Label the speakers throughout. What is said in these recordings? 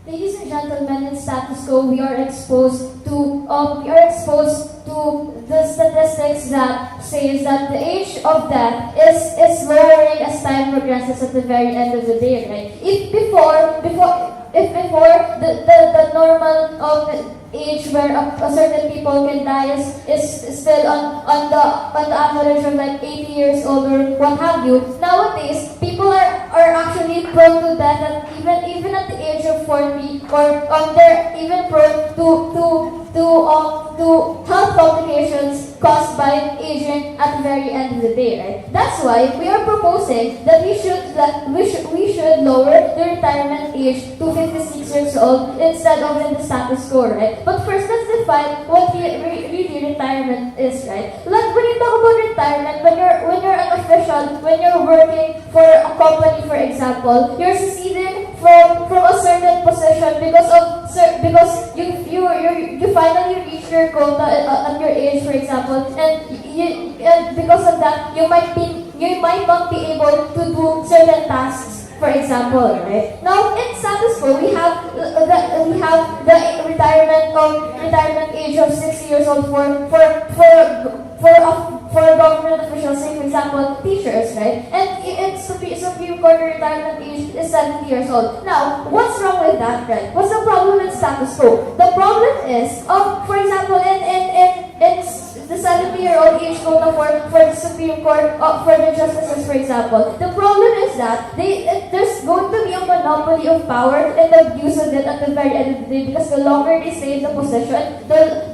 Speaker 1: Ladies and gentlemen, in status quo, we are exposed to the statistics that says that the age of death is lowering as time progresses at the very end of the day, right? If before the normal age where a certain people can die is still on the average of like 80 years old or what have you. Nowadays, people are actually prone to death at even at the age of 40, or they're even prone to health complications caused by aging at the very end of the day, right? That's why we are proposing that we should lower the retirement age to 56 years old instead of in the status quo, right? But first, let's define what really retirement is, right? Like when you talk about retirement, when you're an official, when you're working for a company, for example, you're seceding from a certain position because you finally reach your quota at your age, for example, and because of that, you might not be able to do certain tasks, for example, right? Now, in status quo, we have the retirement age of 60 years old for government officials, say for example, teachers, right? And it's Supreme Court retirement age is 70 years old. Now, what's wrong with that, right? What's the problem with status quo? The problem is, for example, in the 70-year-old age quota for the Supreme Court, for the justices, for example. The problem is that there's going to be a monopoly of power and abuse of it at the very end of the day, because the longer they stay in the position, the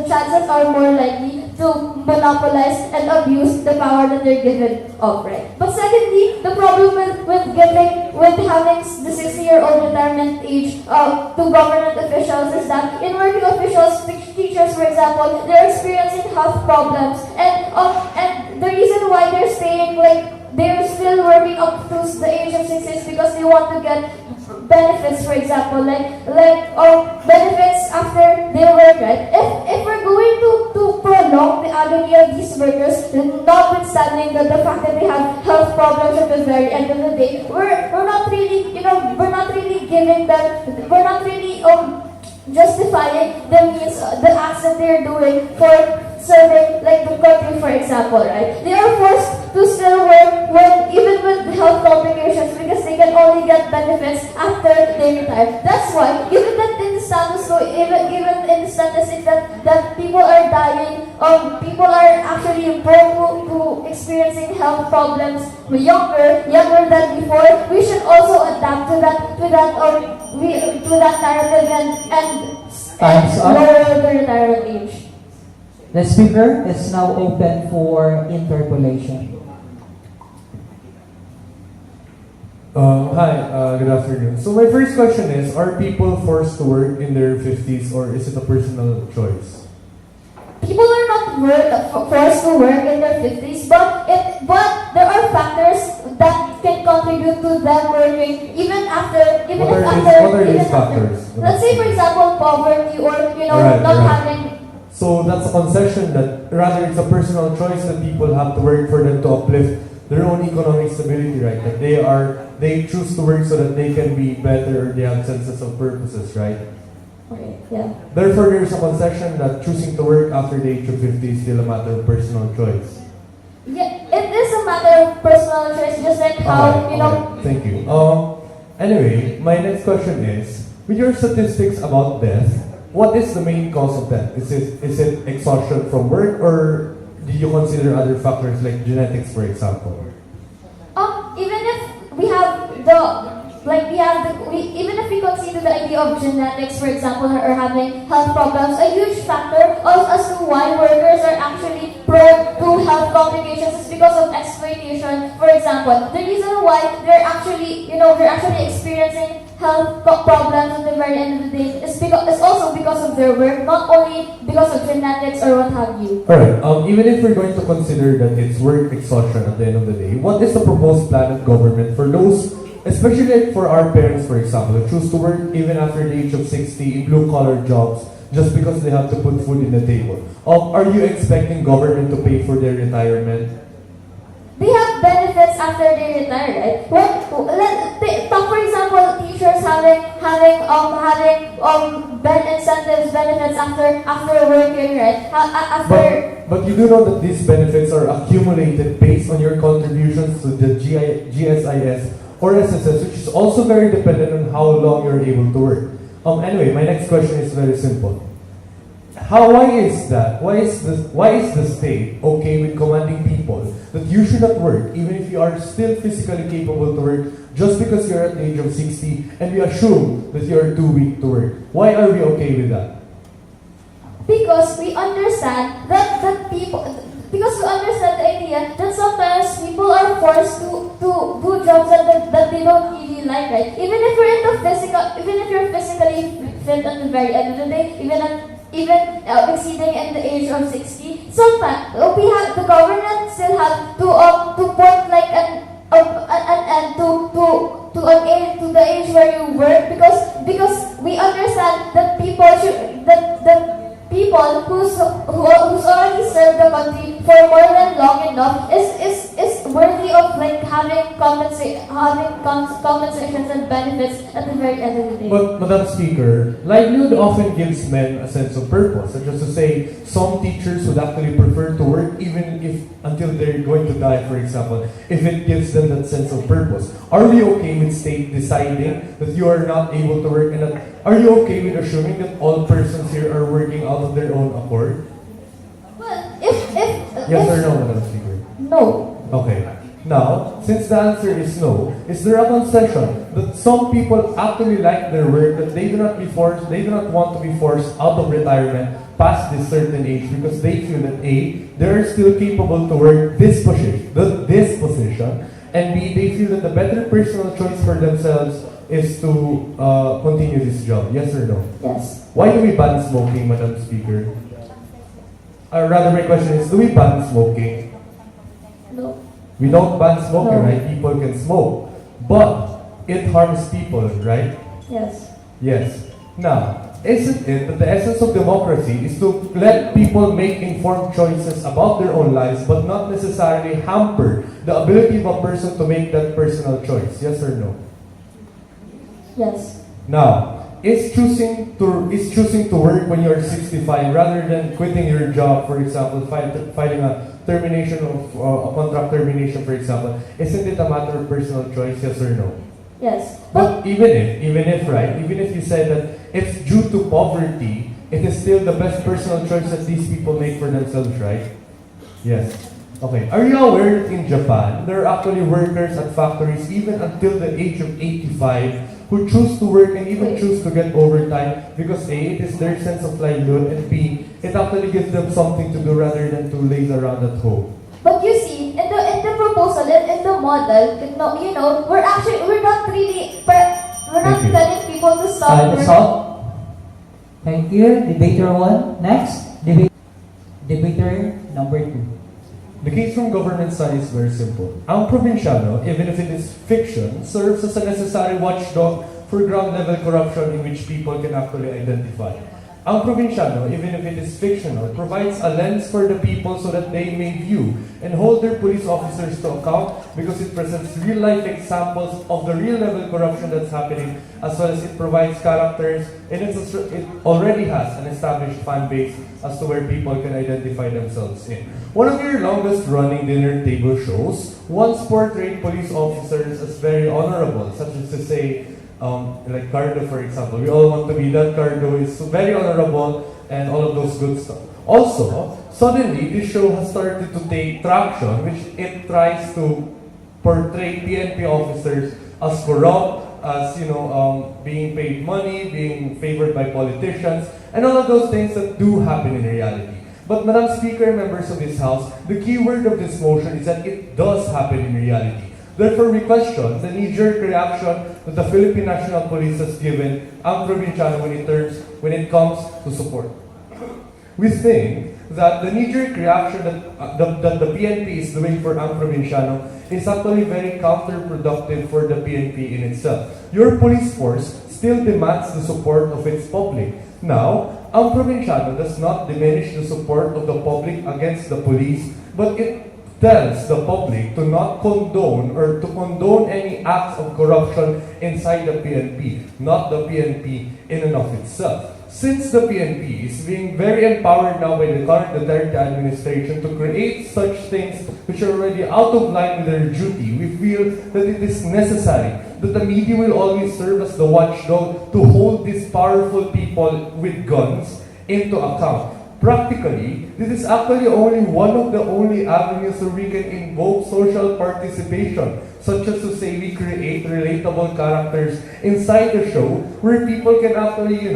Speaker 1: chances are more likely to monopolize and abuse the power that they're given of, right? But secondly, the problem with having the 60-year-old retirement age to government officials is that in working officials, teachers, for example, they're experiencing health problems, and the reason why they're staying, like, they're still working up to the age of 60 is because they want to get benefits, for example, benefits after they work, right? If we're going to prolong the agony of these workers, notwithstanding the fact that they have health problems at the very end of the day, we're not really giving them, we're not really justifying the acts that they're doing for serving, like, the country, for example, right? They are forced to still work even with health complications because they can only get benefits after they retire. That's why, given that in the status quo, even in the statistics that people are dying, people are actually prone to experiencing health problems younger than before, we should also adapt to that narrative and
Speaker 2: Time's up.
Speaker 1: lower the retirement age.
Speaker 2: The speaker is now open for interpolation.
Speaker 3: Hi, good afternoon. So my first question is, are people forced to work in their 50s, or is it a personal choice?
Speaker 1: People are not forced to work in their 50s, but there are factors that can contribute to them working even after.
Speaker 3: What are these factors?
Speaker 1: Let's say, for example, poverty, or not having.
Speaker 3: So that's a concession that rather it's a personal choice that people have to work for them to uplift their own economic stability, right? That they choose to work so that they can be better, or they have senses of purposes, right?
Speaker 1: Okay, yeah.
Speaker 3: Therefore, there's a concession that choosing to work after the age of 50 is still a matter of personal choice.
Speaker 1: Yeah, it is a matter of personal choice, just like how,
Speaker 3: Okay, thank you. Anyway, my next question is, with your statistics about death, what is the main cause of death? Is it exhaustion from work, or do you consider other factors like genetics, for example?
Speaker 1: Even if we have even if we consider the idea of genetics, for example, or having health problems, a huge factor as to why workers are actually prone to health complications is because of exploitation. For example, the reason why they're actually experiencing health problems at the very end of the day is also because of their work, not only because of genetics or what have you.
Speaker 3: Alright, even if we're going to consider that it's work exhaustion at the end of the day, what is the proposed plan of government for those, especially like for our parents, for example, who choose to work even after the age of 60 in blue-collar jobs just because they have to put food in the table? Are you expecting government to pay for their retirement?
Speaker 1: they have benefits after they retire, right? Talk for example, teachers having incentives, benefits after working, right? After
Speaker 3: But you do know that these benefits are accumulated based on your contributions to the GSIS or SSS, which is also very dependent on how long you're able to work. Anyway, my next question is very simple. Why is the state okay with commanding people that you should not work even if you are still physically capable to work just because you're at the age of 60 and we assume that you are too weak to work? Why are we okay with that?
Speaker 1: Because we understand because we understand the idea that sometimes people are forced to do jobs that they don't really like, right? Even if you're physically fit at the very end of the day, even exceeding in the age of 60, sometimes the government still have to put like an end to the age where you work, because we understand that people who's already served the country for more than long enough is worthy of like having compensations and benefits at the very end of the day.
Speaker 3: But, Madam Speaker, livelihood often gives men a sense of purpose. Such as to say, some teachers would actually prefer to work even if until they're going to die, for example, if it gives them that sense of purpose. Are we okay with state deciding that you are not able to work, and are you okay with assuming that all persons here are working out of their own accord?
Speaker 1: Well,
Speaker 3: Yes or no, Madam Speaker?
Speaker 1: no.
Speaker 3: Okay. Now, since the answer is no, is there a concession that some people actually like their work, that they do not want to be forced out of retirement past this certain age because they feel that A, they are still capable to work this position, and B, they feel that the better personal choice for themselves is to continue this job? Yes or no?
Speaker 1: Yes.
Speaker 3: Why do we ban smoking, Madam Speaker? Rather, my question is, do we ban smoking?
Speaker 1: No.
Speaker 3: We don't ban smoking,
Speaker 1: No.
Speaker 3: right? People can smoke. But it harms people, right?
Speaker 1: Yes.
Speaker 3: Yes. Now, isn't it that the essence of democracy is to let people make informed choices about their own lives, but not necessarily hamper the ability of a person to make that personal choice? Yes or no?
Speaker 1: Yes.
Speaker 3: Now, is choosing to work when you're 65 rather than quitting your job, for example, filing a termination of a contract termination, for example, isn't it a matter of personal choice? Yes or no?
Speaker 1: Yes.
Speaker 3: But even if you said that it's due to poverty, it is still the best personal choice that these people make for themselves, right? Yes. Okay. Are you aware that in Japan, there are actually workers at factories even until the age of 85 who choose to work and even choose to get overtime because A, it is their sense of livelihood, and B, it actually gives them something to do rather than to laze around at home.
Speaker 1: But you see, in the proposal, in the model, we're not
Speaker 3: Thank you.
Speaker 1: telling people to stop
Speaker 2: Time is
Speaker 1: working.
Speaker 2: up. Thank you. Debater 1. Next. Debater number 2.
Speaker 3: The case from government side is very simple. Ang Provinciano, even if it is fiction, serves as a necessary watchdog for ground-level corruption in which people can actually identify. Ang Provinciano, even if it is fictional, provides a lens for the people so that they may view and hold their police officers to account because it presents real-life examples of the real-level corruption that's happening, as well as it provides characters, and it already has an established fan base as to where people can identify themselves in. One of your longest-running dinner table shows once portrayed police officers as very honorable, such as to say, like Cardo, for example. We all want to be that. Cardo is very honorable and all of those good stuff. Also, suddenly, this show has started to take traction, which it tries to portray PNP officers as corrupt, as being paid money, being favored by politicians, and all of those things that do happen in reality. But Madam Speaker, members of this House, the key word of this motion is that it does happen in reality. Therefore, we question the knee-jerk reaction that the Philippine National Police has given ang Provinciano when it comes to support. We think that the knee-jerk reaction that the PNP is doing for ang Provinciano is actually very counterproductive for the PNP in itself. Your police force still demands the support of its public. Now, ang Provinciano does not diminish the support of the public against the police, but it tells the public to not condone or to condone any acts of corruption inside the PNP, not the PNP in and of itself. Since the PNP is being very empowered now by the current Duterte administration to create such things which are already out of line with their duty, we feel that it is necessary that the media will always serve as the watchdog to hold these powerful people with guns into account. Practically, this is actually only one of the only avenues where we can invoke social participation, such as to say we create relatable characters inside the show where people can actually,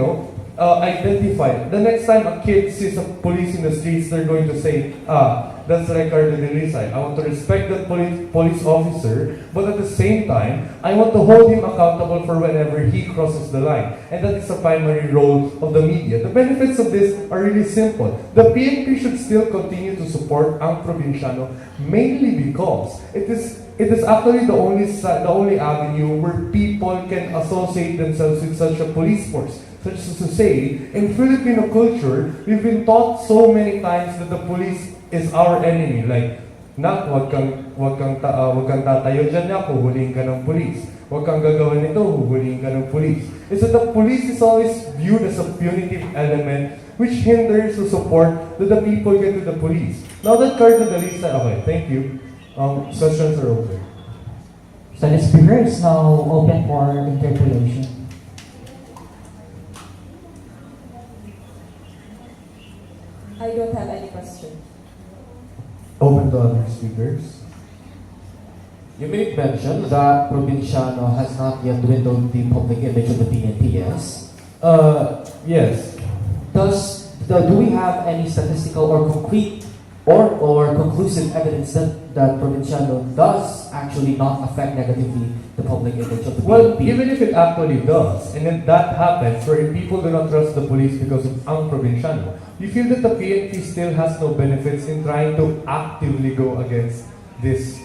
Speaker 3: identify. The next time a kid sees a police in the streets, they're going to say, that's Ricardo de Lisay. I want to respect that police officer, but at the same time, I want to hold him accountable for whenever he crosses the line. And that is the primary role of the media. The benefits of this are really simple. The PNP should still continue to support Ang Provinciano, mainly because it is actually the only avenue where people can associate themselves with such a police force. Such as to say, in Filipino culture, we've been taught so many times that the police is our enemy. Like, wag kang tatayo dyan na, huhulihin ka ng police. Wag kang gagawin nito, huhulihin ka ng police. It's that the police is always viewed as a punitive element which hinders the support that the people get to the police. Now that Cardo Dalisa, okay, thank you. Questions are open.
Speaker 2: So the speaker is now open for interpellation.
Speaker 4: I don't have any question.
Speaker 3: Open to other speakers.
Speaker 5: You made mention that Provinciano has not yet dwindled the public image of the PNP, yes?
Speaker 3: Yes.
Speaker 5: Do we have any statistical or concrete or conclusive evidence that Provinciano does actually not affect negatively the public image of the
Speaker 3: Well,
Speaker 5: PNP?
Speaker 3: even if it actually does, and then that happens where people do not trust the police because of Ang Provinciano, you feel that the PNP still has no benefits in trying to actively go against this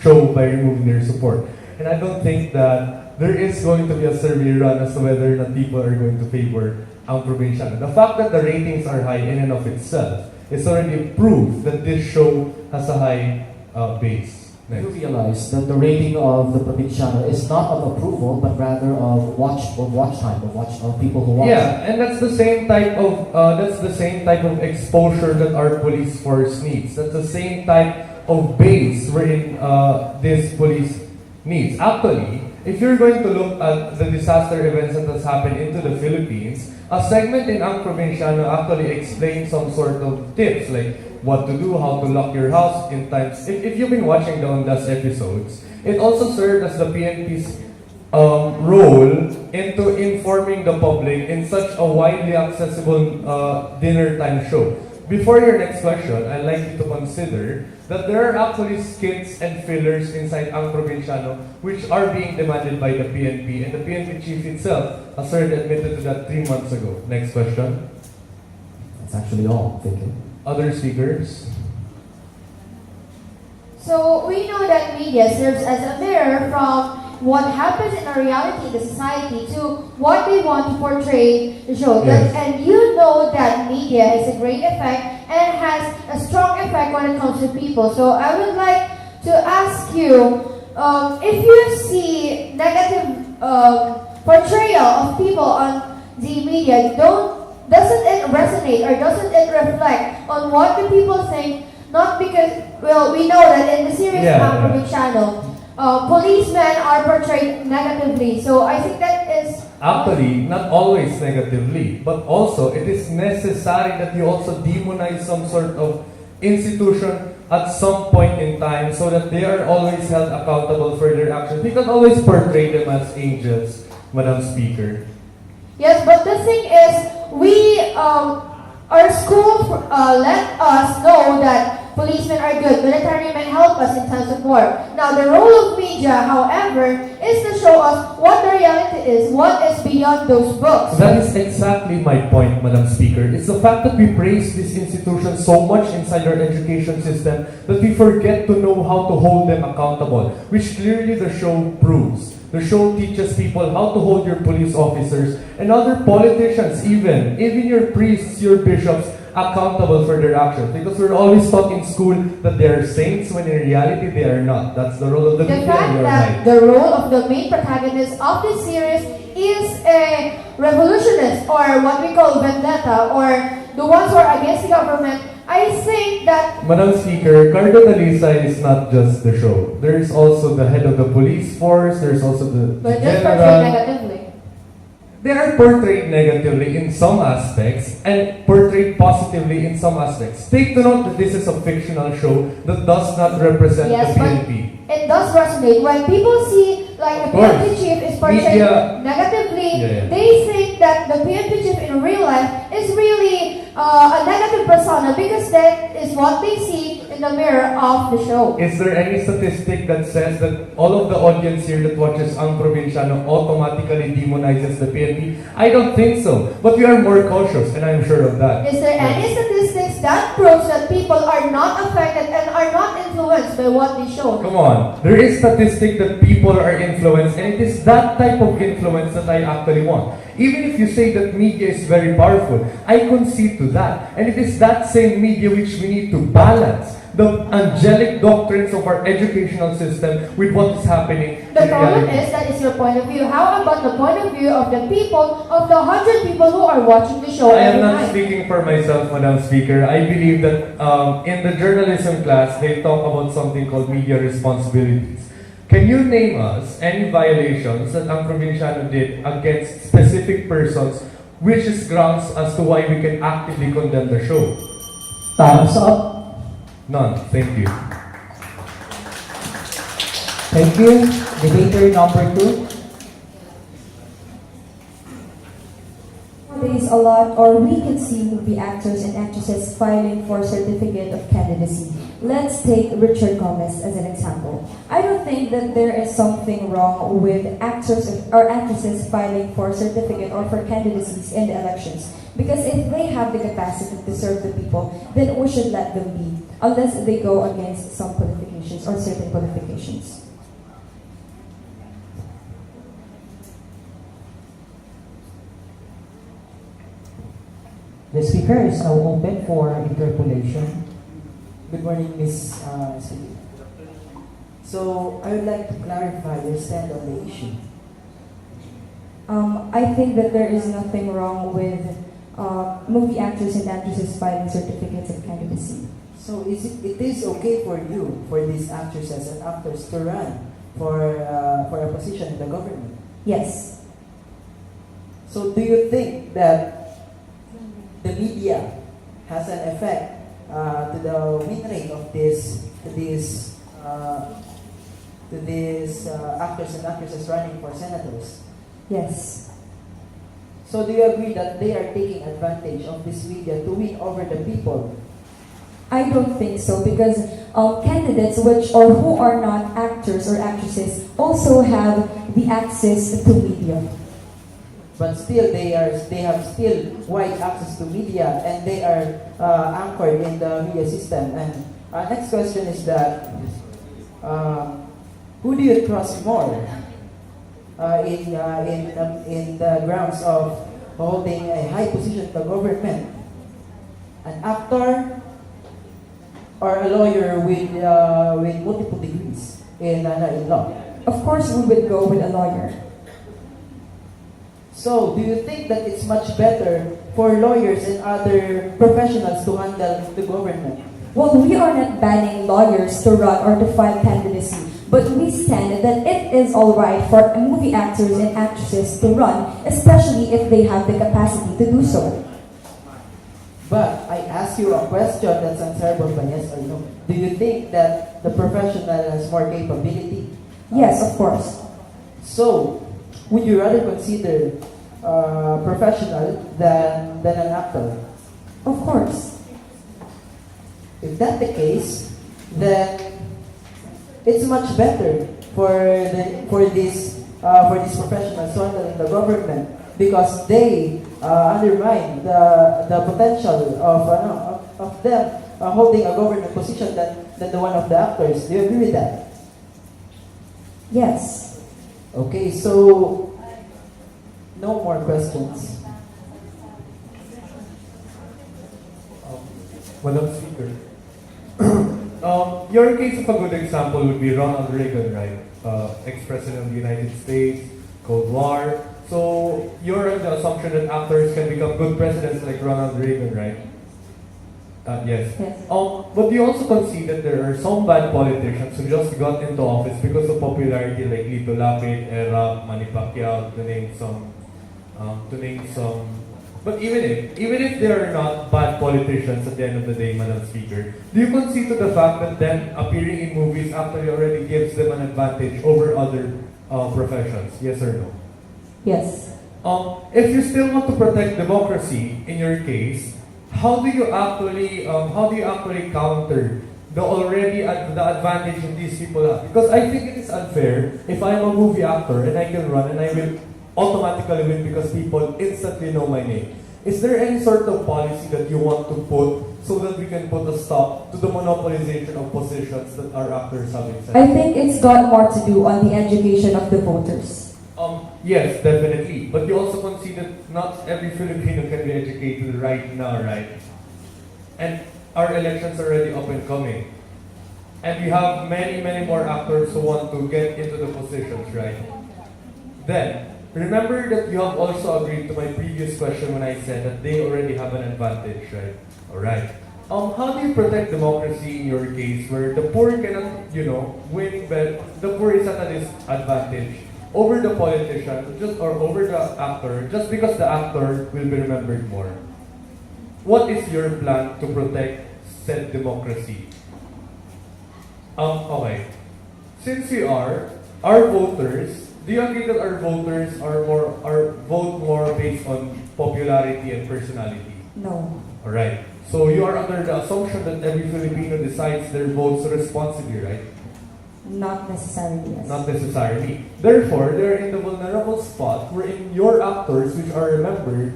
Speaker 3: show by removing their support. And I don't think that there is going to be a survey run as to whether or not people are going to favor Ang Provinciano. The fact that the ratings are high in and of itself is already proof that this show has a high base.
Speaker 5: You realize that the rating of the Provinciano is not of approval, but rather of watch time, of people who watch.
Speaker 3: Yeah, and that's the same type of exposure that our police force needs. That's the same type of base wherein this police needs. Actually, if you're going to look at the disaster events that has happened into the Philippines, a segment in Ang Provinciano actually explains some sort of tips like what to do, how to lock your house in times. If you've been watching the Ondas episodes, it also served as the PNP's role into informing the public in such a widely accessible dinner time show. Before your next question, I'd like you to consider that there are actually skits and fillers inside Ang Provinciano which are being demanded by the PNP, and the PNP chief itself has already admitted to that 3 months ago. Next question.
Speaker 5: That's actually all. Thank you.
Speaker 3: Other speakers?
Speaker 1: So we know that media serves as a mirror from what happens in our reality in the society to what they want to portray the show.
Speaker 3: Yes.
Speaker 1: And you know that media has a great effect and has a strong effect when it comes to people. So I would like to ask you, if you see negative portrayal of people on the media, doesn't it resonate or doesn't it reflect on what the people think? Not because, well, we know that in the series Ang Provinciano, policemen are portrayed negatively. So I think that is...
Speaker 3: Actually, not always negatively, but also it is necessary that you also demonize some sort of institution at some point in time so that they are always held accountable for their actions. We can always portray them as angels, Madam Speaker.
Speaker 1: Yes, but the thing is, our school let us know that policemen are good, military men help us in times of war. Now, the role of media, however, is to show us what the reality is, what is beyond those books.
Speaker 3: That is exactly my point, Madam Speaker. It's the fact that we praise these institutions so much inside our education system that we forget to know how to hold them accountable, which clearly the show proves. The show teaches people how to hold your police officers and other politicians, even your priests, your bishops, accountable for their actions. Because we're always taught in school that they are saints when in reality they are not. That's the role of the
Speaker 1: The
Speaker 3: media,
Speaker 1: fact
Speaker 3: and you're
Speaker 1: that
Speaker 3: right.
Speaker 1: the role of the main protagonist of this series is a revolutionist, or what we call vendetta, or the ones who are against the government, I think that
Speaker 3: Madam Speaker, Cardo Talisay is not just the show. There is also the head of the police force, there's also the
Speaker 1: but just portrayed
Speaker 3: general.
Speaker 1: negatively.
Speaker 3: They are portrayed negatively in some aspects and portrayed positively in some aspects. Take to note that this is a fictional show that does not represent
Speaker 1: Yes,
Speaker 3: the
Speaker 1: but
Speaker 3: PNP.
Speaker 1: it does resonate when people see like the
Speaker 3: Of course.
Speaker 1: PNP chief is portrayed
Speaker 3: Media-
Speaker 1: negatively.
Speaker 3: Yeah.
Speaker 1: They think that the PNP chief in real life is really a negative persona because that is what they see in the mirror of the show.
Speaker 3: Is there any statistic that says that all of the audience here that watches Ang Provinciano automatically demonizes the PNP? I don't think so. But we are more cautious, and I'm sure of that.
Speaker 1: Is there any statistics that proves that people are not affected and are not influenced by what they show?
Speaker 3: Come on. There is statistic that people are influenced, and it is that type of influence that I actually want. Even if you say that media is very powerful, I concede to that. And it is that same media which we need to balance the angelic doctrines of our educational system with what is happening
Speaker 1: The
Speaker 3: in
Speaker 1: problem
Speaker 3: reality.
Speaker 1: is that is your point of view. How about the point of view of the people, of the 100 people who are watching the show
Speaker 3: I am
Speaker 1: every
Speaker 3: not
Speaker 1: night?
Speaker 3: speaking for myself, Madam Speaker. I believe that in the journalism class, they talk about something called media responsibilities. Can you name us any violations that Ang Provinciano did against specific persons, which is grounds as to why we can actively condemn the show?
Speaker 2: Thumbs up.
Speaker 3: None. Thank you.
Speaker 2: Thank you. Debater number 2.
Speaker 4: Nowadays, a lot, or we can see movie actors and actresses filing for certificate of candidacy. Let's take Richard Gomez as an example. I don't think that there is something wrong with actors or actresses filing for certificate or for candidacies in the elections. Because if they have the capacity to serve the people, then we should let them be, unless they go against some qualifications or certain qualifications.
Speaker 2: The speaker is now open for interpolation.
Speaker 6: Good morning, Ms. Sige. So, I would like to clarify your stand on the issue.
Speaker 4: I think that there is nothing wrong with movie actors and actresses filing certificates of candidacy.
Speaker 6: So, it is okay for you, for these actresses and actors to run for a position in the government?
Speaker 4: Yes.
Speaker 6: So, do you think that the media has an effect to the win rate of these actors and actresses running for senators?
Speaker 4: Yes.
Speaker 6: So do you agree that they are taking advantage of this media to win over the people?
Speaker 4: I don't think so because candidates which or who are not actors or actresses also have the access to media.
Speaker 6: But still, they have still wide access to media, and they are anchored in the media system. And our next question is that who do you trust more in the grounds of holding a high position in the government? An actor or a lawyer with multiple degrees in law?
Speaker 4: Of course, we would go with a lawyer.
Speaker 6: So, do you think that it's much better for lawyers and other professionals to handle the government?
Speaker 4: Well, we are not banning lawyers to run or to file candidacy, but we stand that it is all right for movie actors and actresses to run, especially if they have the capacity to do so.
Speaker 6: But I ask you a question that's answerable by yes or no. Do you think that the professional has more capability?
Speaker 4: Yes, of course.
Speaker 6: So, would you rather consider professional than an actor?
Speaker 4: Of course.
Speaker 6: If that's the case, then it's much better for these professionals to handle in the government because they undermine the potential of them holding a government position than the one of the actors. Do you agree with that?
Speaker 4: Yes.
Speaker 6: Okay, so no more questions.
Speaker 3: Madam Speaker. Your case of a good example would be Ronald Reagan, right? Ex-President of the United States, Cold War. So you're on the assumption that actors can become good presidents like Ronald Reagan, right? Yes.
Speaker 4: Yes.
Speaker 3: But you also concede that there are some bad politicians who just got into office because of popularity, like Lito Lapid, Era, Manny Pacquiao, to name some. But even if they are not bad politicians at the end of the day, Madam Speaker, do you concede to the fact that then appearing in movies actually already gives them an advantage over other professions? Yes or no?
Speaker 4: Yes.
Speaker 3: If you still want to protect democracy, in your case, how do you actually counter the advantage that these people have? Because I think it is unfair if I'm a movie actor and I can run and I will automatically win because people instantly know my name. Is there any sort of policy that you want to put so that we can put a stop to the monopolization of positions that our actors have in
Speaker 4: I think it's got more to do on the education of the voters.
Speaker 3: Yes, definitely. But you also concede that not every Filipino can be educated right now, right? And our elections are already up and coming. And we have many, many more actors who want to get into the positions, right? Then, remember that you have also agreed to my previous question when I said that they already have an advantage, right? Alright. How do you protect democracy in your case where the poor cannot, win, but the poor is at a disadvantage over the politician or over the actor just because the actor will be remembered more? What is your plan to protect said democracy? Okay. Since our voters, do you agree that our voters vote more based on popularity and personality?
Speaker 4: No.
Speaker 3: Alright. So you are under the assumption that every Filipino decides their votes responsibly, right?
Speaker 4: Not necessarily, yes.
Speaker 3: Not necessarily. Therefore, they're in the vulnerable spot wherein your actors, which are remembered,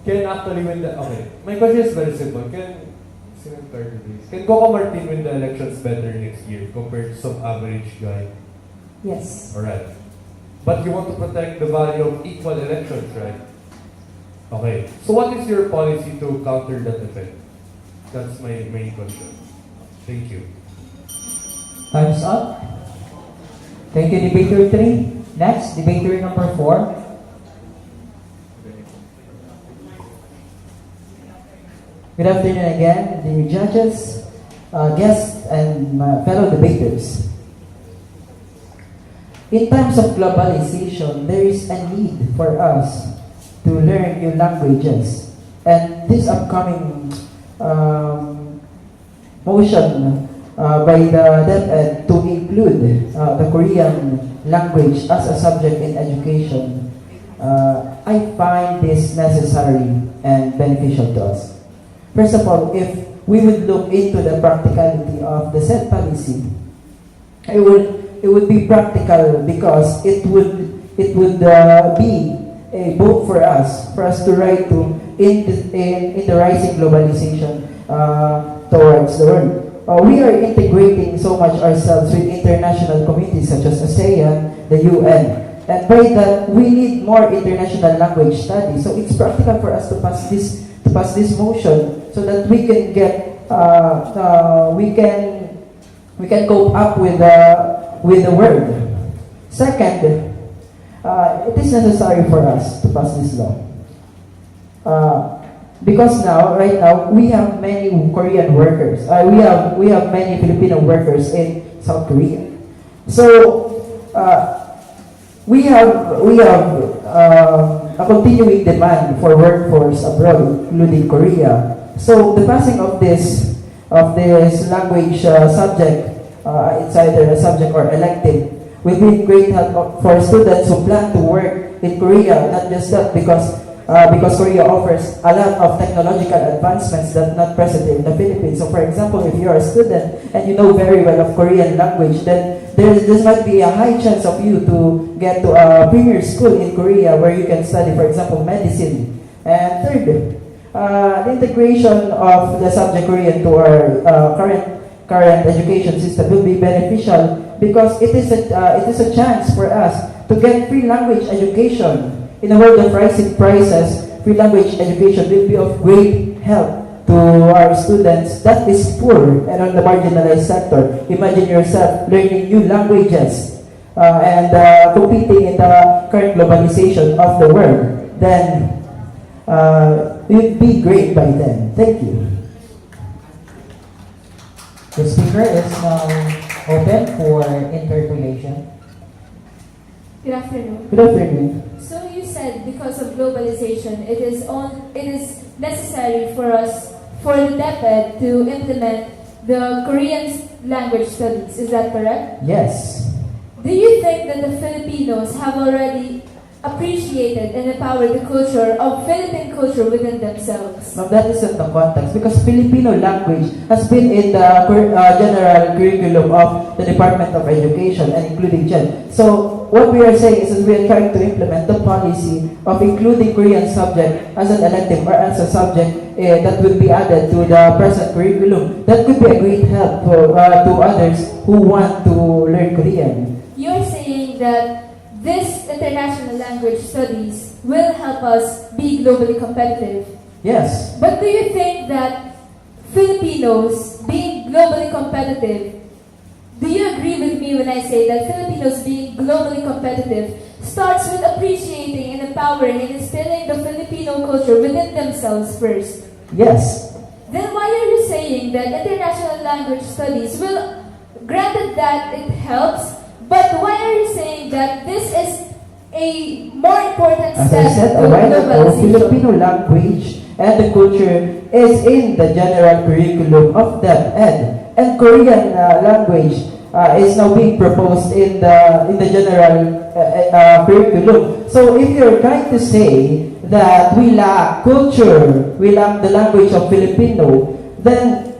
Speaker 3: can actually win the... Okay, my question is very simple. Can Coco Martin win the elections better next year compared to some average guy?
Speaker 4: Yes.
Speaker 3: Alright. But you want to protect the value of equal elections, right? Okay. So what is your policy to counter that effect? That's my main question. Thank you.
Speaker 2: Time's up. Thank you, debater 3. Next, debater number 4.
Speaker 6: Good afternoon again, dear judges, guests, and my fellow debaters. In times of globalization, there is a need for us to learn new languages. And this upcoming motion by the DepEd to include the Korean language as a subject in education, I find this necessary and beneficial to us. First of all, if we would look into the practicality of the said policy, it would be practical because it would be a boat for us to ride to in the rising globalization towards the world. We are integrating so much ourselves with international communities such as ASEAN, the UN. And by that, we need more international language studies. So it's practical for us to pass this motion so that we can get we can cope up with the world. Second, it is necessary for us to pass this law. Because right now, we have many Korean workers. We have many Filipino workers in South Korea. So we have a continuing demand for workforce abroad, including Korea. So the passing of this language subject, it's either a subject or elective, will be great help for students who plan to work in Korea. Not just that, because Korea offers a lot of technological advancements that not present in the Philippines. So for example, if you're a student and you know very well of Korean language, then there might be a high chance of you to get to a premier school in Korea where you can study, for example, medicine. And third, the integration of the subject Korean to our current education system will be beneficial because it is a chance for us to get free language education. In a world of rising prices, free language education will be of great help to our students that is poor and on the marginalized sector. Imagine yourself learning new languages and competing in the current globalization of the world. Then you'd be great by then. Thank you.
Speaker 2: The speaker is now open for interpellation.
Speaker 1: Good afternoon.
Speaker 6: Good afternoon.
Speaker 1: So you said because of globalization, it is necessary for us, for the DepEd to implement the Korean language studies. Is that correct?
Speaker 6: Yes.
Speaker 1: Do you think that the Filipinos have already appreciated and empowered the culture of Philippine culture within themselves?
Speaker 6: Now that isn't the context because Filipino language has been in the general curriculum of the Department of Education and including GEN. So what we are saying is that we are trying to implement the policy of including Korean subject as an elective or as a subject that will be added to the present curriculum. That could be a great help to others who want to learn Korean.
Speaker 1: You're saying that this international language studies will help us be globally competitive.
Speaker 6: Yes.
Speaker 1: But do you think that Filipinos being globally competitive, do you agree with me when I say that Filipinos being globally competitive starts with appreciating and empowering and instilling the Filipino culture within themselves first?
Speaker 6: Yes.
Speaker 1: Then why are you saying that international language studies will, granted that it helps, but why are you saying that this is a more important
Speaker 6: As
Speaker 1: step
Speaker 6: I said
Speaker 1: to
Speaker 6: a while ago,
Speaker 1: globalization?
Speaker 6: Filipino language and the culture is in the general curriculum of DepEd, and Korean language is now being proposed in the general curriculum. So if you're trying to say that we lack culture, we lack the language of Filipino, then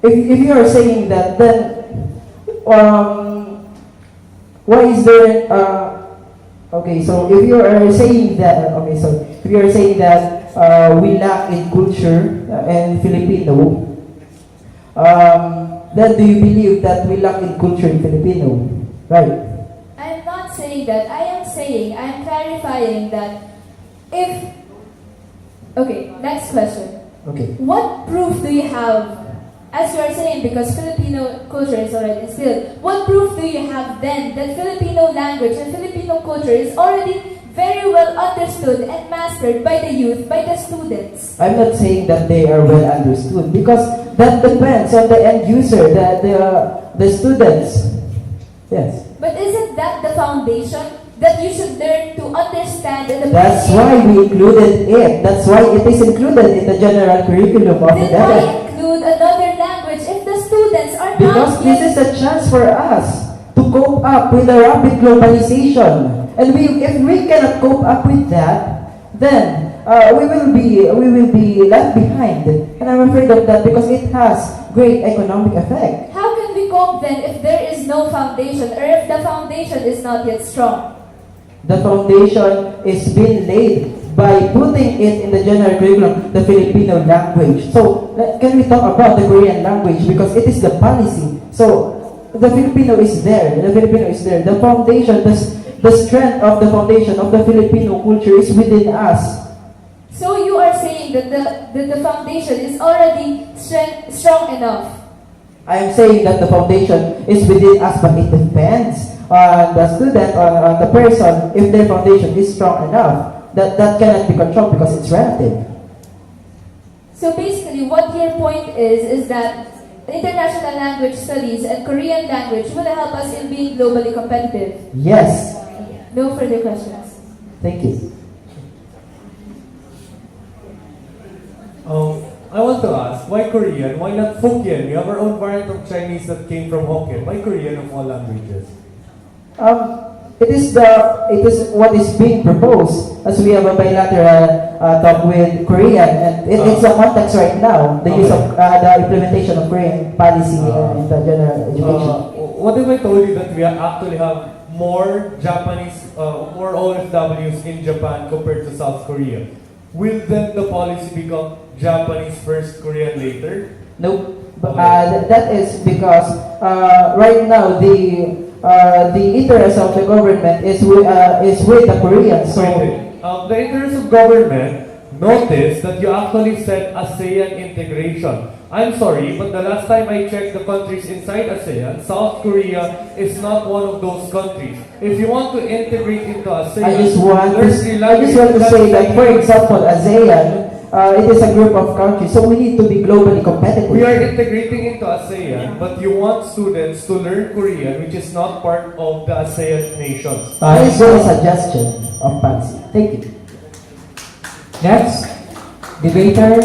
Speaker 6: if you are saying that, then why is there okay, so if you are saying that if you are saying that we lack in culture and Filipino, then do you believe that we lack in culture in Filipino? Right.
Speaker 1: I'm not saying that. I'm clarifying that if... Okay, next question.
Speaker 6: Okay.
Speaker 1: What proof do you have, as you are saying, because Filipino culture is already instilled, what proof do you have then that Filipino language and Filipino culture is already very well understood and mastered by the youth, by the students?
Speaker 6: I'm not saying that they are well understood because that depends on the end user, the students. Yes.
Speaker 1: But isn't that the foundation that you should learn to understand and
Speaker 6: That's
Speaker 1: appreciate?
Speaker 6: why we included it. That's why it is included in the general curriculum of the
Speaker 1: Then why
Speaker 6: DepEd.
Speaker 1: include another language if the students are
Speaker 6: Because
Speaker 1: not
Speaker 6: this
Speaker 1: yet...
Speaker 6: is a chance for us to cope up with the rapid globalization. And if we cannot cope up with that, then we will be left behind. And I'm afraid of that because it has great economic effect.
Speaker 1: How can we cope then if there is no foundation or if the foundation is not yet strong?
Speaker 6: The foundation is being laid by putting it in the general curriculum, the Filipino language. So, can we talk about the Korean language because it is the policy. So, the Filipino is there. The Filipino is there. The foundation, the strength of the foundation of the Filipino culture is within us.
Speaker 1: So you are saying that the foundation is already strong enough.
Speaker 6: I am saying that the foundation is within us, but it depends on the student, on the person, if their foundation is strong enough. That cannot be controlled because it's relative.
Speaker 1: So basically, what your point is that international language studies and Korean language will help us in being globally competitive.
Speaker 6: Yes.
Speaker 1: No further questions.
Speaker 6: Thank you.
Speaker 3: I want to ask, why Korean? Why not Hokkien? We have our own variant of Chinese that came from Hokkien. Why Korean of all languages?
Speaker 6: It is what is being proposed as we have a bilateral talk with Korean, and it's a context right now. The use of the implementation of Korean policy in the general education.
Speaker 3: What if I told you that we actually have more Japanese, more OFWs in Japan compared to South Korea? Will then the policy become Japanese first, Korean later?
Speaker 6: No, but that is because right now the interest of the government is with the Koreans. So
Speaker 3: the interest of government notice that you actually said ASEAN integration. I'm sorry, but the last time I checked the countries inside ASEAN, South Korea is not one of those countries. If you want to integrate into ASEAN,
Speaker 6: I just want
Speaker 3: there's
Speaker 6: to,
Speaker 3: Sri
Speaker 6: I
Speaker 3: Lanka,
Speaker 6: just want to
Speaker 3: that's
Speaker 6: say that, for
Speaker 3: like-
Speaker 6: example, ASEAN, it is a group of countries, so we need to be globally competitive.
Speaker 3: We are integrating into ASEAN, but you want students to learn Korean, which is not part of the ASEAN nations.
Speaker 6: That is a suggestion of Patsy. Thank you.
Speaker 2: Next, debater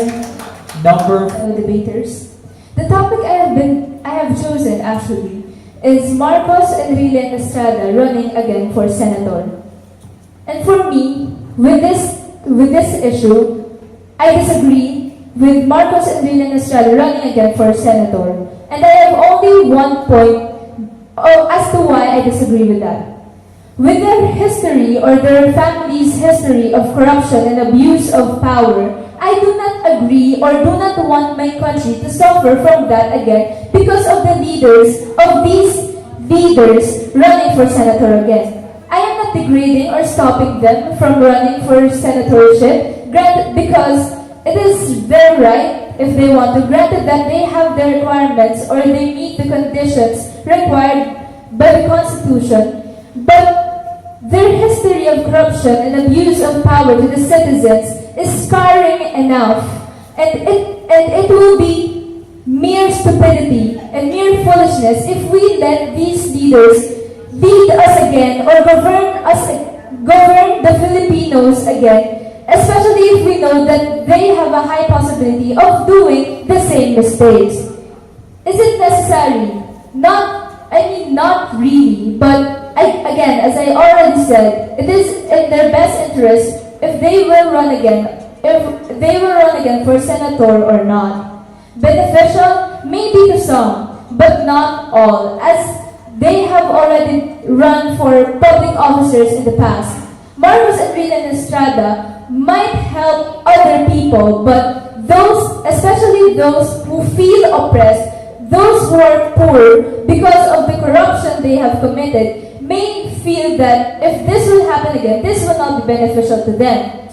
Speaker 2: number
Speaker 4: Debaters. The topic I have chosen actually is Marcos Enrile Estrada running again for senator. And for me, with this issue, I disagree with Marcos Enrile Estrada running again for senator. And I have only one point as to why I disagree with that. With their history or their family's history of corruption and abuse of power, I do not agree or do not want my country to suffer from that again because of the leaders of these leaders running for senator again. I am not degrading or stopping them from running for senatorship, granted because it is their right if they want to, granted that they have the requirements or they meet the conditions required by the Constitution, but their history of corruption and abuse of power to the citizens is scarring enough, and it will be mere stupidity and mere foolishness if we let these leaders lead us again or govern the Filipinos again, especially if we know that they have a high possibility of doing the same mistakes. Is it necessary? Not really, but again, as I already said, it is in their best interest if they will run again for senator or not. Beneficial, maybe to some, but not all, as they have already run for public officers in the past. Marcos Enrile Estrada might help other people, but those, especially those who feel oppressed, those who are poor because of the corruption they have committed, may feel that if this will happen again, this will not be beneficial to them.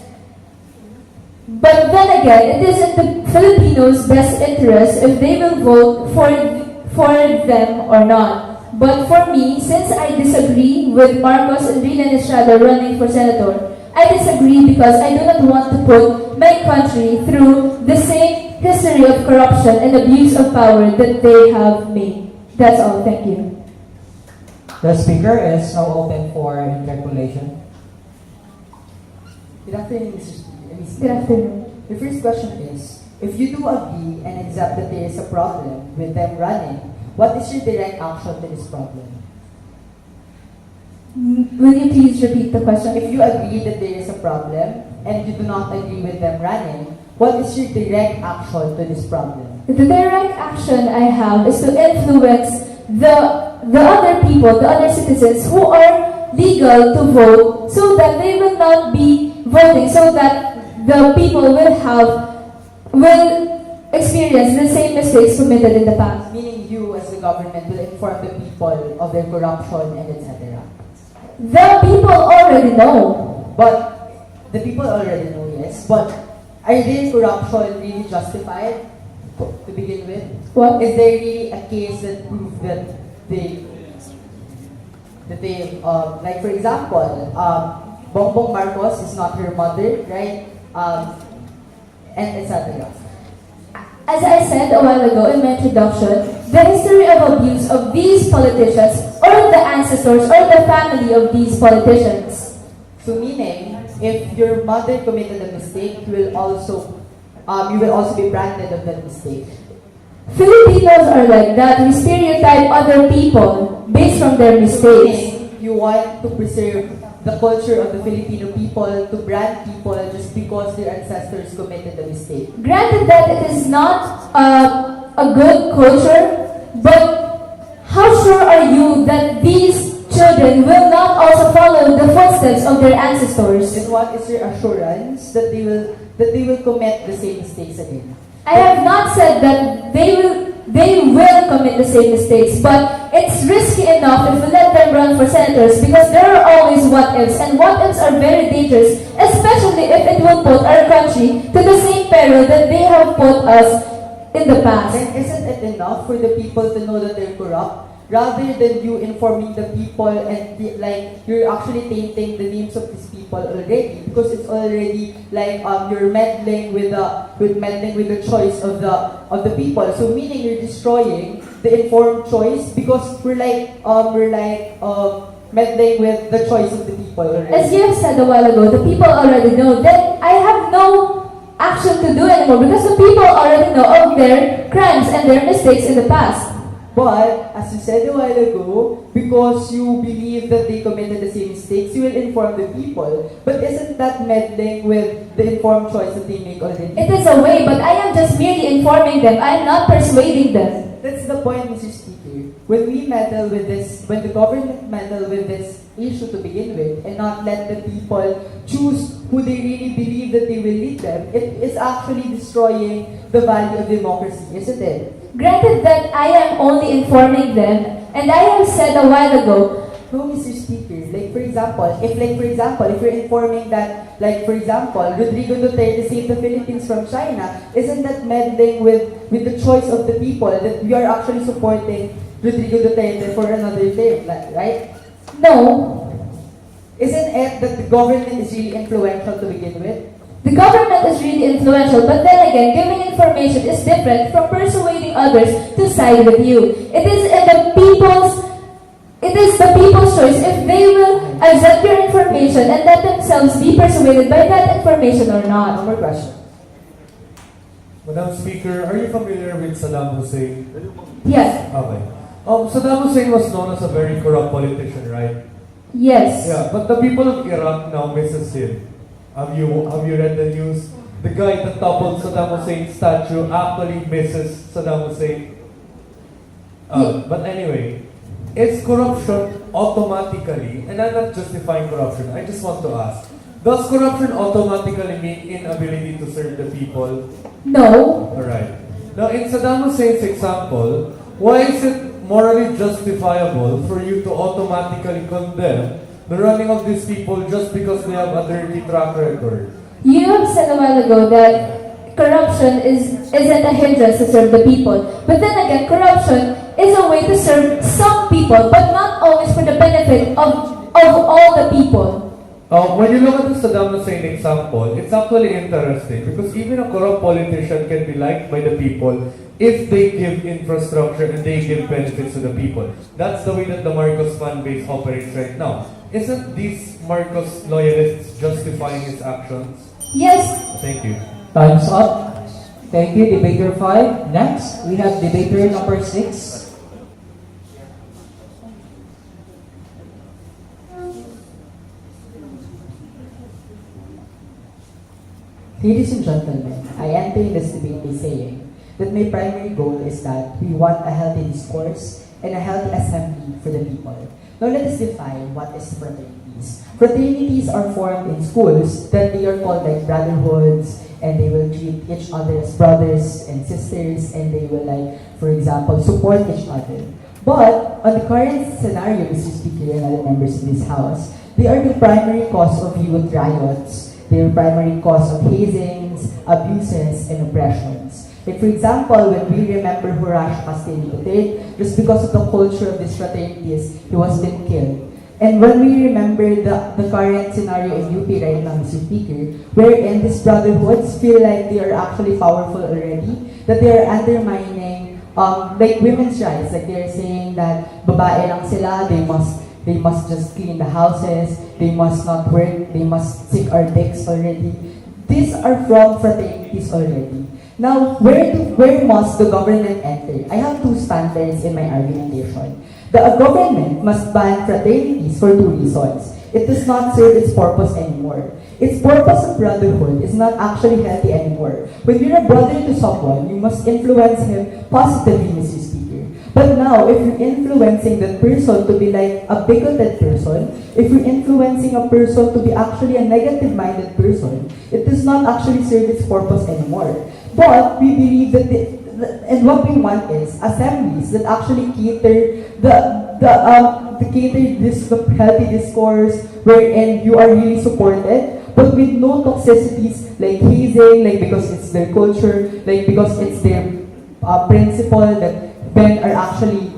Speaker 4: But then again, it is in the Filipinos' best interest if they will vote for them or not. But for me, since I disagree with Marcos Enrile Estrada running for senator, I disagree because I do not want to put my country through the same history of corruption and abuse of power that they have made. That's all. Thank you.
Speaker 2: The speaker is now open for interpolation.
Speaker 6: Good afternoon, Mr.
Speaker 4: Good afternoon.
Speaker 6: The first question is, if you do agree and accept that there is a problem with them running, what is your direct action to this problem?
Speaker 4: Will you please repeat the question?
Speaker 6: If you agree that there is a problem and you do not agree with them running, what is your direct action to this problem?
Speaker 4: The direct action I have is to influence the other people, the other citizens who are legal to vote, so that they will not be voting, so that the people will experience the same mistakes committed in the past.
Speaker 6: Meaning you as the government will inform the people of their corruption and etc.
Speaker 4: The people already know.
Speaker 6: But the people already know, yes. But are their corruption really justified to begin with?
Speaker 4: What?
Speaker 6: Is there really a case that proves that they like for example, Bongbong Marcos is not her mother, right? And etc.
Speaker 4: As I said a while ago in my introduction, the history of abuse of these politicians or the ancestors or the family of these politicians.
Speaker 6: So meaning, if your mother committed a mistake, you will also be branded of that mistake.
Speaker 4: Filipinos are like that. We stereotype other people based on their mistakes.
Speaker 6: Meaning, you want to preserve the culture of the Filipino people, to brand people just because their ancestors committed a mistake.
Speaker 4: Granted that it is not a good culture, but how sure are you that these children will not also follow the footsteps of their ancestors?
Speaker 6: And what is your assurance that they will commit the same mistakes again?
Speaker 4: I have not said that they will commit the same mistakes, but it's risky enough if we let them run for senators because there are always what ifs, and what ifs are very dangerous
Speaker 1: especially if it will put our country to the same peril that they have put us in the past.
Speaker 6: Then isn't it enough for the people to know that they're corrupt? Rather than you informing the people and like you're actually tainting the names of these people already, because it's already like you're meddling with the choice of the people. So meaning you're destroying the informed choice, because we're meddling with the choice of the people already.
Speaker 1: As you have said a while ago, the people already know. Then I have no action to do anymore because the people already know of their crimes and their mistakes in the past.
Speaker 6: But, as you said a while ago, because you believe that they committed the same mistakes, you will inform the people. But isn't that meddling with the informed choice that they make already?
Speaker 1: It is a way, but I am just merely informing them. I am not persuading them.
Speaker 6: That's the point, Mr. Speaker. When we meddle with this, when the government meddle with this issue to begin with, and not let the people choose who they really believe that they will lead them, it is actually destroying the value of democracy, isn't it?
Speaker 1: Granted that I am only informing them, and I have said a while ago,
Speaker 6: No, Mr. Speaker. For example, if you're informing that, for example, Rodrigo Duterte saved the Philippines from China, isn't that meddling with the choice of the people that we are actually supporting Rodrigo Duterte for another term, right?
Speaker 1: no,
Speaker 6: Isn't it that the government is really influential to begin with?
Speaker 1: the government is really influential, but then again, giving information is different from persuading others to side with you. It is the people's choice if they will accept your information and let themselves be persuaded by that information or not.
Speaker 6: One more question.
Speaker 3: Madam Speaker, are you familiar with Saddam Hussein?
Speaker 1: Yes,
Speaker 3: Okay. Saddam Hussein was known as a very corrupt politician, right?
Speaker 1: yes.
Speaker 3: Yeah, but the people of Iraq now misses him. Have you read the news? The guy that toppled Saddam Hussein's statue actually misses Saddam Hussein. But anyway, is corruption automatically, and I'm not justifying corruption, I just want to ask, does corruption automatically mean inability to serve the people?
Speaker 1: No,
Speaker 3: Alright. Now, in Saddam Hussein's example, why is it morally justifiable for you to automatically condemn the running of these people just because they have a dirty track record?
Speaker 1: you have said a while ago that corruption isn't a hindrance to serve the people. But then again, corruption is a way to serve some people, but not always for the benefit of all the people.
Speaker 3: When you look at the Saddam Hussein example, it's actually interesting because even a corrupt politician can be liked by the people if they give infrastructure and they give benefits to the people. That's the way that the Marcos fan base operates right now. Isn't these Marcos loyalists justifying his actions?
Speaker 1: Yes,
Speaker 3: Thank you.
Speaker 2: Time's up. Thank you, debater 5. Next, we have debater number 6.
Speaker 6: Ladies and gentlemen, I enter in this debate by saying that my primary goal is that we want a healthy discourse and a healthy assembly for the people. Now let us define what is fraternities. Fraternities are formed in schools that they are called like brotherhoods, and they will treat each other as brothers and sisters, and they will for example, support each other. But on the current scenario, Mr. Speaker and other members of this House, they are the primary cause of youth riots. They are primary cause of hazings, abuses, and oppressions. For example, when we remember Horacio Castellino III, just because of the culture of these fraternities, he was then killed. And when we remember the current scenario in UP right now, Mr. Speaker, wherein these brotherhoods feel like they are actually powerful already, that they are undermining women's rights, they're saying that babae lang sila, they must just clean the houses, they must not work, they must suck our dicks already. These are from fraternities already. Now, where must the government enter? I have two standards in my argumentation. The government must ban fraternities for two reasons. It does not serve its purpose anymore. Its purpose of brotherhood is not actually healthy anymore. When you're a brother to someone, you must influence him positively, Mr. Speaker. But now, if you're influencing that person to be like a bigoted person, if you're influencing a person to be actually a negative-minded person, it does not actually serve its purpose anymore. But we believe that and what we want is assemblies that actually cater cater this healthy discourse wherein you are really supported, but with no toxicities like hazing, like because it's their culture, like because it's their principle that men are actually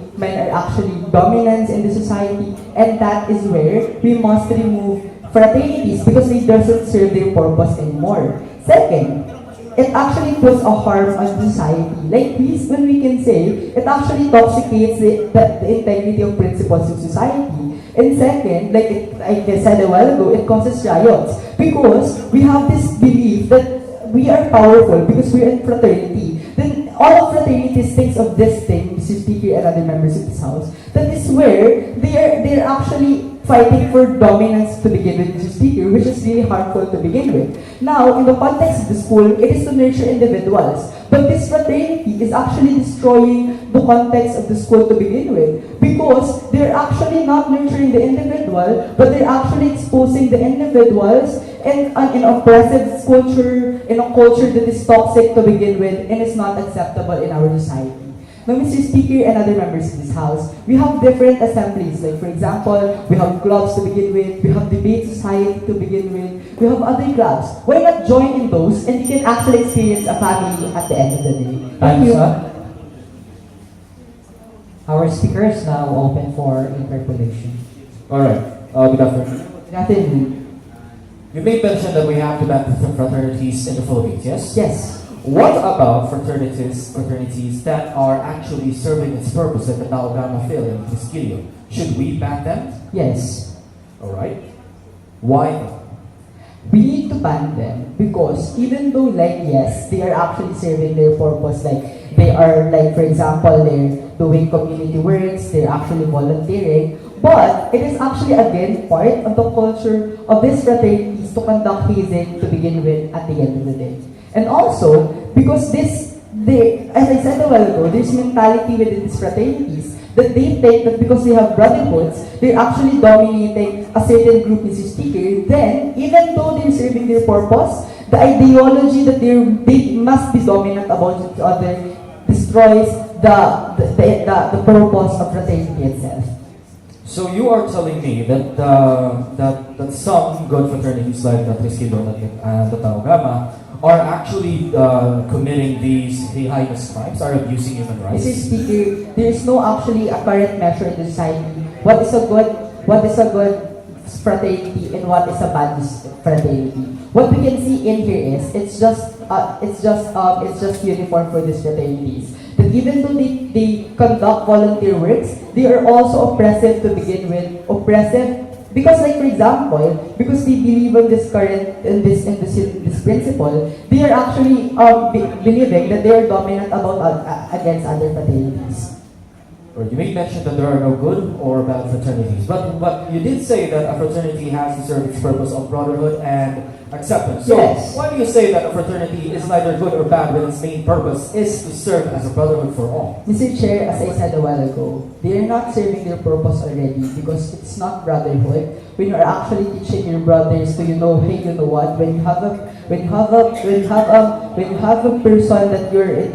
Speaker 6: dominant in the society, and that is where we must remove fraternities because they doesn't serve their purpose anymore. Second, it actually puts a harm on society. Like this, when we can say, it actually toxicates the integrity of principles of society. And second, like I said a while ago, it causes riots because we have this belief that we are powerful because we're in fraternity. Then all of fraternities thinks of this thing, Mr. Speaker and other members of this house, that is where they're actually fighting for dominance to begin with, Mr. Speaker, which is really harmful to begin with. Now, in the context of the school, it is to nurture individuals. But this fraternity is actually destroying the context of the school to begin with because they're actually not nurturing the individual, but they're actually exposing the individuals in an oppressive culture, in a culture that is toxic to begin with and is not acceptable in our society. Now, Mr. Speaker and other members of this House, we have different assemblies. Like, for example, we have clubs to begin with, we have debate society to begin with, we have other clubs. Why not join in those and you can actually experience a family at the end of the day? Thank
Speaker 2: Time's
Speaker 6: you.
Speaker 2: up. Our speaker is now open for interpolation.
Speaker 5: Alright, good afternoon.
Speaker 6: Good afternoon.
Speaker 5: You made mention that we have to ban fraternities in the Philippines, yes?
Speaker 6: Yes.
Speaker 5: What about fraternities that are actually serving its purpose, like the Tau Gamma Phil and Triskelion? Should we ban them?
Speaker 6: Yes.
Speaker 5: Alright. Why?
Speaker 6: We need to ban them because even though, like, yes, they are actually serving their purpose, like they are, like, for example, they're doing community works, they're actually volunteering, but it is actually again part of the culture of these fraternities to conduct hazing to begin with at the end of the day. And also, because as I said a while ago, there's mentality within these fraternities that they think that because they have brotherhoods, they're actually dominating a certain group, Mr. Speaker. Then, even though they're serving their purpose, the ideology that they must be dominant about each other destroys the purpose of fraternity itself.
Speaker 5: So you are telling me that that some good fraternities like the Triskelion and the Tau Gamma are actually committing these heinous crimes, are abusing human rights?
Speaker 6: Mr. Speaker, there is no actually a current measure in the society. What is a good fraternity and what is a bad fraternity? What we can see in here is it's just uniform for these fraternities. That even though they conduct volunteer works, they are also oppressive to begin with. Oppressive because, like, for example, because they believe in this principle, they are actually believing that they are dominant against other fraternities.
Speaker 5: Or you may mention that there are no good or bad fraternities, but you did say that a fraternity has to serve its purpose of brotherhood and acceptance. So
Speaker 6: Yes.
Speaker 5: why do you say that a fraternity is neither good or bad when its main purpose is to serve as a brotherhood for all?
Speaker 6: Mr. Chair, as I said a while ago, they are not serving their purpose already because it's not brotherhood. When you are actually teaching your brothers to, hey, you know what? When you have a person that you're in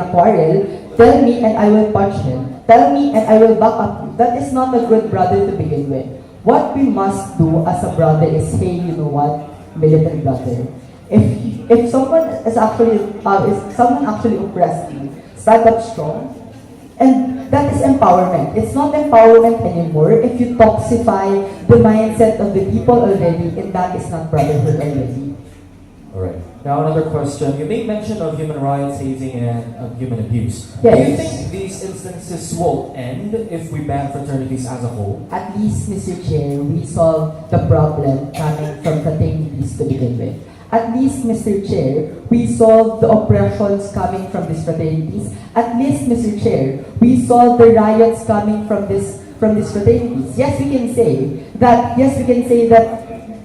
Speaker 6: a quarrel, tell me and I will punch him. Tell me and I will back up you. That is not a good brother to begin with. What we must do as a brother is, hey, you know what, militant brother. If someone is actually oppressed you, stand up strong. And that is empowerment. It's not empowerment anymore if you toxify the mindset of the people already, and that is not brotherhood already.
Speaker 5: Alright. Now another question. You made mention of human rights, hazing, and human abuse.
Speaker 6: Yes.
Speaker 5: Do you think these instances will end if we ban fraternities as a whole?
Speaker 6: At least, Mr. Chair, we solve the problem coming from fraternities to begin with. At least, Mr. Chair, we solve the oppressions coming from these fraternities. At least, Mr. Chair, we solve the riots coming from these fraternities. Yes, we can say that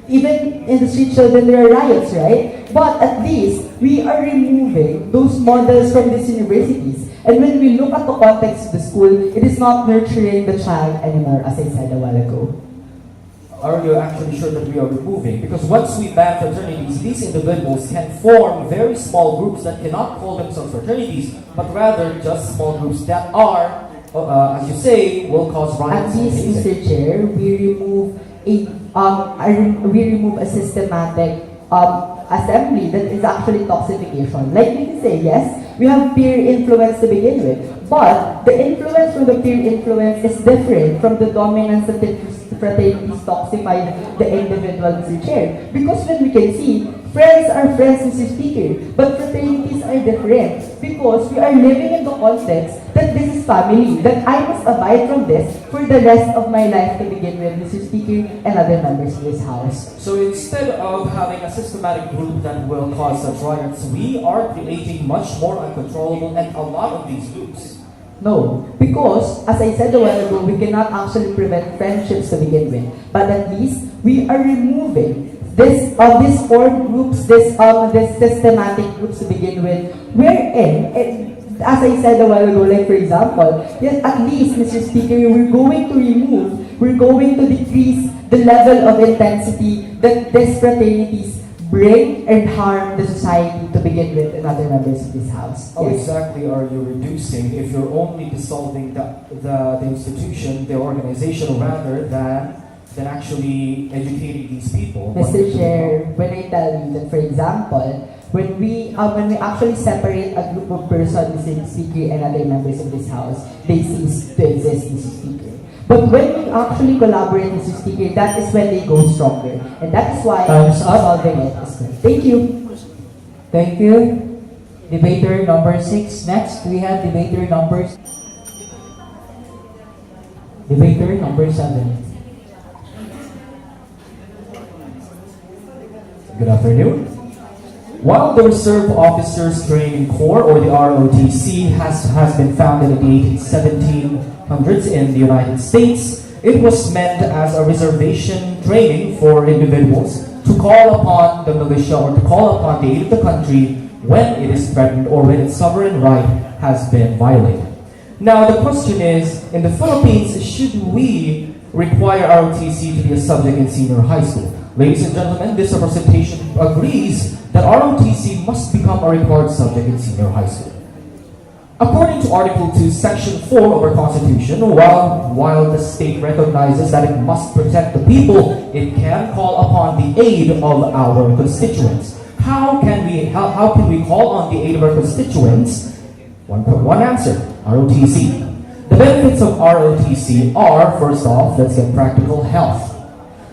Speaker 6: even in the street children there are riots, right? But at least we are removing those models from these universities. And when we look at the context of the school, it is not nurturing the child anymore, as I said a while ago.
Speaker 5: Are you actually sure that we are removing? Because once we ban fraternities, these individuals can form very small groups that cannot call themselves fraternities, but rather just small groups that are, as you say, will cause
Speaker 6: At
Speaker 5: riots. and
Speaker 6: least,
Speaker 5: hazing.
Speaker 6: Mr. Chair, we remove we remove a systematic assembly that is actually toxification. Like we can say, yes, we have peer influence to begin with, but the influence from the peer influence is different from the dominance that the fraternities toxify the individual, Mr. Chair. Because when we can see, friends are friends, Mr. Speaker, but fraternities are different because we are living in the context that this is family, that I must abide from this for the rest of my life to begin with, Mr. Speaker, and other members of this House.
Speaker 5: So instead of having a systematic group that will cause such riots, we are creating much more uncontrollable and a lot of these groups.
Speaker 6: No, because as I said a while ago, we cannot actually prevent friendships to begin with. But at least we are removing these four groups, this systematic groups to begin with. Wherein, as I said a while ago, like for example, yes, at least, Mr. Speaker, we're going to decrease the level of intensity that these fraternities bring and harm the society to begin with and other members of this House.
Speaker 5: How
Speaker 6: Yes.
Speaker 5: exactly are you reducing if you're only dissolving the institution, the organization, rather than actually educating these people?
Speaker 6: Mr. Chair, when I tell you that, for example, when we actually separate a group of persons, Mr. Speaker, and other members of this House, they cease to exist, Mr. Speaker. But when we actually collaborate, Mr. Speaker, that is when they go stronger. And that is why
Speaker 2: Time's up.
Speaker 6: solving it is good. Thank you.
Speaker 2: Thank you. Debater number 6. Next, we have debater number 7.
Speaker 5: Good afternoon. While the Reserve Officers Training Corps, or the ROTC, has been founded in the 1700s in the United States, it was meant as a reservation training for individuals to call upon the militia or to call upon the aid of the country when it is threatened or when its sovereign right has been violated. Now, the question is, in the Philippines, should we require ROTC to be a subject in senior high school? Ladies and gentlemen, this representation agrees that ROTC must become a required subject in senior high school. According to Article 2, Section 4 of our Constitution, while the state recognizes that it must protect the people, it can call upon the aid of our constituents. How can we call on the aid of our constituents? One answer, ROTC. The benefits of ROTC are, first off, let's get practical, health.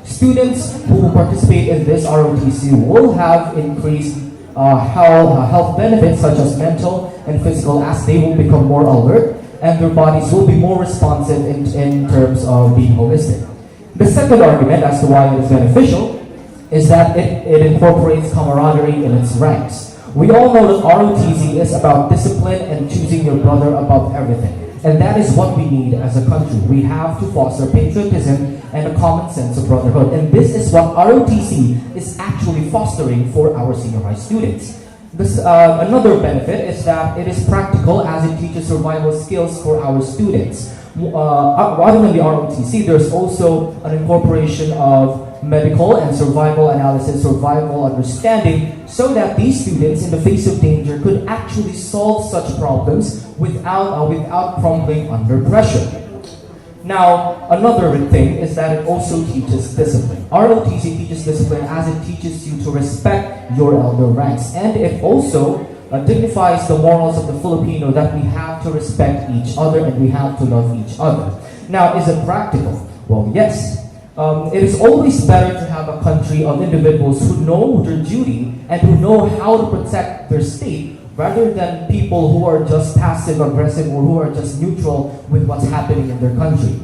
Speaker 5: Students who participate in this ROTC will have increased health benefits such as mental and physical, as they will become more alert and their bodies will be more responsive in terms of being holistic. The second argument as to why it is beneficial is that it incorporates camaraderie in its ranks. We all know that ROTC is about discipline and choosing your brother above everything. And that is what we need as a country. We have to foster patriotism and a common sense of brotherhood. And this is what ROTC is actually fostering for our senior high students. Another benefit is that it is practical as it teaches survival skills for our students. Rather than the ROTC, there's also an incorporation of medical and survival analysis, survival understanding, so that these students in the face of danger could actually solve such problems without crumbling under pressure. Now, another thing is that it also teaches discipline. ROTC teaches discipline as it teaches you to respect your elder ranks, and it also dignifies the morals of the Filipino that we have to respect each other and we have to love each other. Now, is it practical? Well, yes. It is always better to have a country of individuals who know their duty and who know how to protect their state, rather than people who are just passive-aggressive or who are just neutral with what's happening in their country.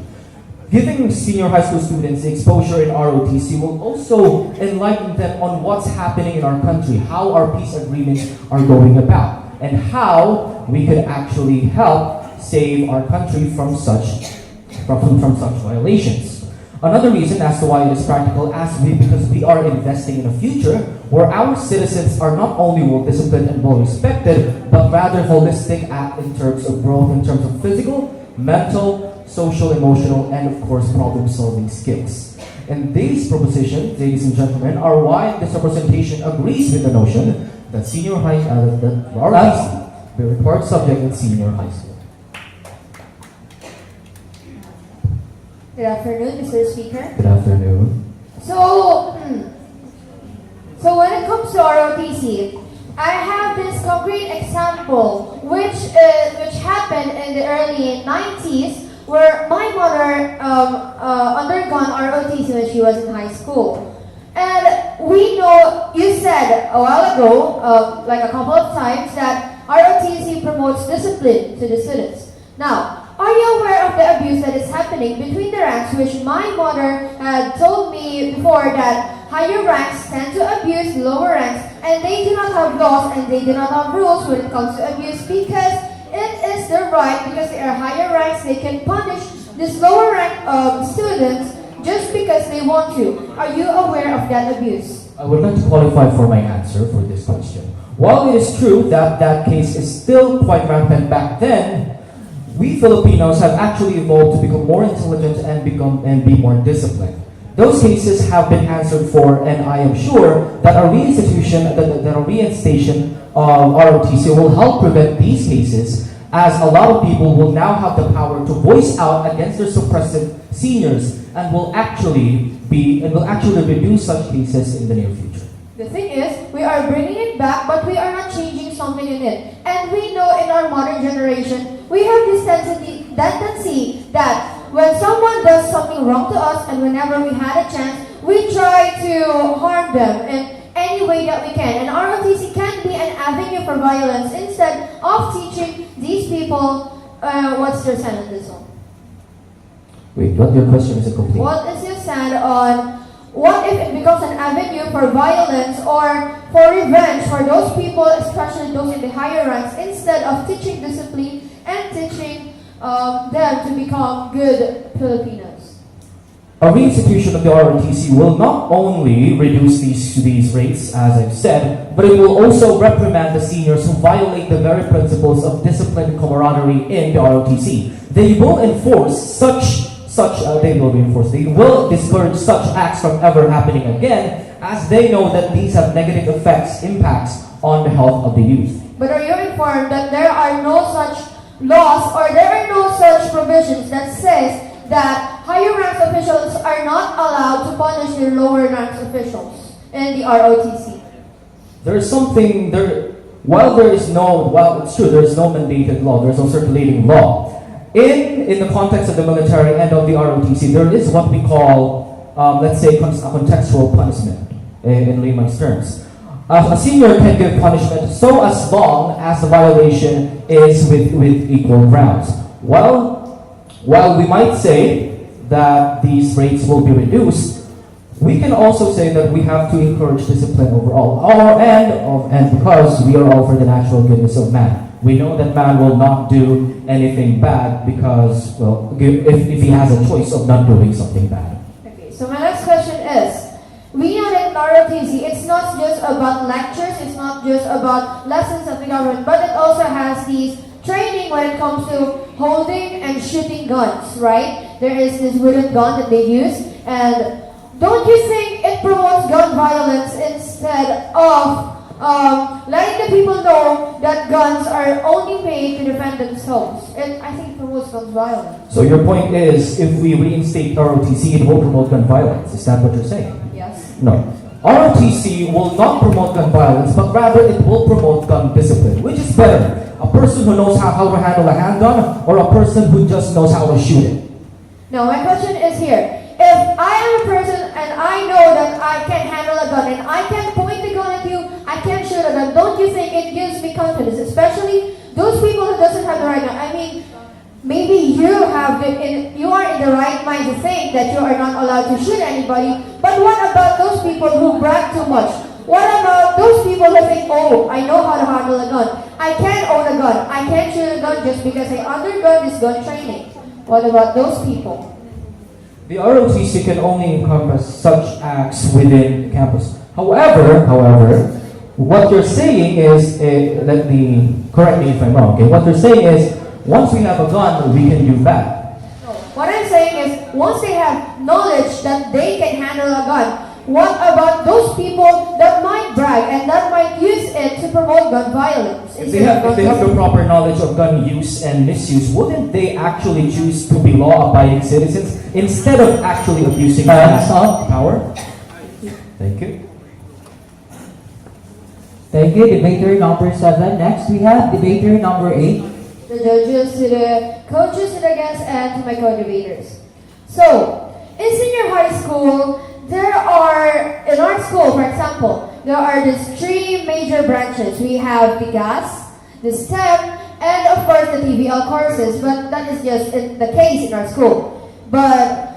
Speaker 5: Giving senior high school students exposure in ROTC will also enlighten them on what's happening in our country, how our peace agreements are going about, and how we could actually help save our country from such violations. Another reason as to why it is practical because we are investing in a future where our citizens are not only well-disciplined and well-respected, but rather holistic in terms of growth, in terms of physical, mental, social, emotional, and of course problem-solving skills. And these propositions, ladies and gentlemen, are why this representation agrees with the notion that that ROTC be a required subject in senior high school.
Speaker 1: Good afternoon, Mr. Speaker.
Speaker 5: Good afternoon.
Speaker 1: So when it comes to ROTC, I have this concrete example which happened in the early 90s where my mother undergone ROTC when she was in high school. And we know, you said a while ago, like a couple of times, that ROTC promotes discipline to the students. Now, are you aware of the abuse that is happening between the ranks, which my mother had told me before that higher ranks tend to abuse lower ranks, and they do not have laws and they do not have rules when it comes to abuse because it is their right, because they are higher ranks, they can punish these lower rank students just because they want to. Are you aware of that abuse?
Speaker 5: I would like to qualify for my answer for this question. While it is true that that case is still quite rampant back then, we Filipinos have actually evolved to become more intelligent and be more disciplined. Those cases have been answered for, and I am sure that a reinstitution of ROTC will help prevent these cases, as a lot of people will now have the power to voice out against their suppressive seniors and will actually reduce such cases in the near future.
Speaker 1: The thing is, we are bringing it back, but we are not changing something in it. And we know in our modern generation, we have this tendency that when someone does something wrong to us, and whenever we had a chance, we try to harm them in any way that we can. And ROTC can be an avenue for violence instead of teaching these people what's your stand on this one.
Speaker 5: Wait, what your question is complete?
Speaker 1: What is your stand on what if it becomes an avenue for violence or for revenge for those people, especially those in the higher ranks, instead of teaching discipline and teaching them to become good Filipinos?
Speaker 5: A reinstitution of the ROTC will not only reduce these rates, as I've said, but it will also reprimand the seniors who violate the very principles of discipline and camaraderie in the ROTC. They will they will discourage such acts from ever happening again, as they know that these have negative impacts on the health of the youth.
Speaker 1: But are you informed that there are no such laws or there are no such provisions that says that higher ranks officials are not allowed to punish their lower ranks officials in the ROTC?
Speaker 5: There's something there. It's true, there's no mandated law, there's no circulating law. In the context of the military and of the ROTC, there is what we call, let's say, a contextual punishment in layman's terms. A senior can give punishment so as long as the violation is with equal grounds. While we might say that these rates will be reduced, we can also say that we have to encourage discipline overall. And because we are all for the natural goodness of man. We know that man will not do anything bad because, well, if he has a choice of not doing something bad.
Speaker 1: Okay, so my next question is, we know that in ROTC, it's not just about lectures, it's not just about lessons of the government, but it also has these training when it comes to holding and shooting guns, right? There is this wooden gun that they use, and don't you think it promotes gun violence instead of letting the people know that guns are only made to defend themselves? And I think it promotes gun violence.
Speaker 5: So your point is, if we reinstate ROTC, it will promote gun violence. Is that what you're saying?
Speaker 1: Yes.
Speaker 5: No. ROTC will not promote gun violence, but rather it will promote gun discipline. Which is better? A person who knows how to handle a handgun, or a person who just knows how to shoot it?
Speaker 1: Now, my question is here. If I am a person and I know that I can handle a gun and I can point the gun at you, I can shoot a gun, don't you think it gives me confidence? Especially those people who doesn't have the right gun. I mean, maybe you are in the right mind to think that you are not allowed to shoot anybody, but what about those people who brag too much? What about those people who think, oh, I know how to handle a gun. I can own a gun. I can shoot a gun just because I undergone this gun training. What about those people?
Speaker 5: The ROTC can only encompass such acts within campus. However, what you're saying is, correct me if I'm wrong, okay? What you're saying is, once we have a gun, we can do that.
Speaker 1: No. What I'm saying is, once they have knowledge that they can handle a gun, What about those people that might brag and that might use it to promote gun violence?
Speaker 5: If they have the proper knowledge of gun use and misuse, wouldn't they actually choose to be law-abiding citizens instead of actually abusing that power? Thank you.
Speaker 2: Thank you, debater number 7. Next, we have debater number 8.
Speaker 1: The judges, to the coaches, to the guests, and to my co-debaters. So, in senior high school, there are, in our school, for example, there are these 3 major branches. We have the GAS, the STEM, and of course the TVL courses, but that is just the case in our school. But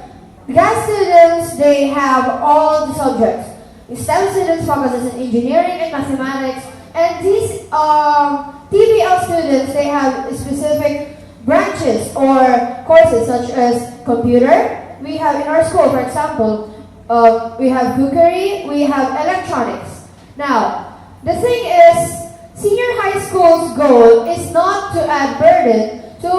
Speaker 1: the GAS students, they have all the subjects. The STEM students focuses in engineering and mathematics, and these TVL students, they have specific branches or courses such as computer. We have in our school, for example, we have cookery, we have electronics. Now, the thing is, senior high school's goal is not to add burden to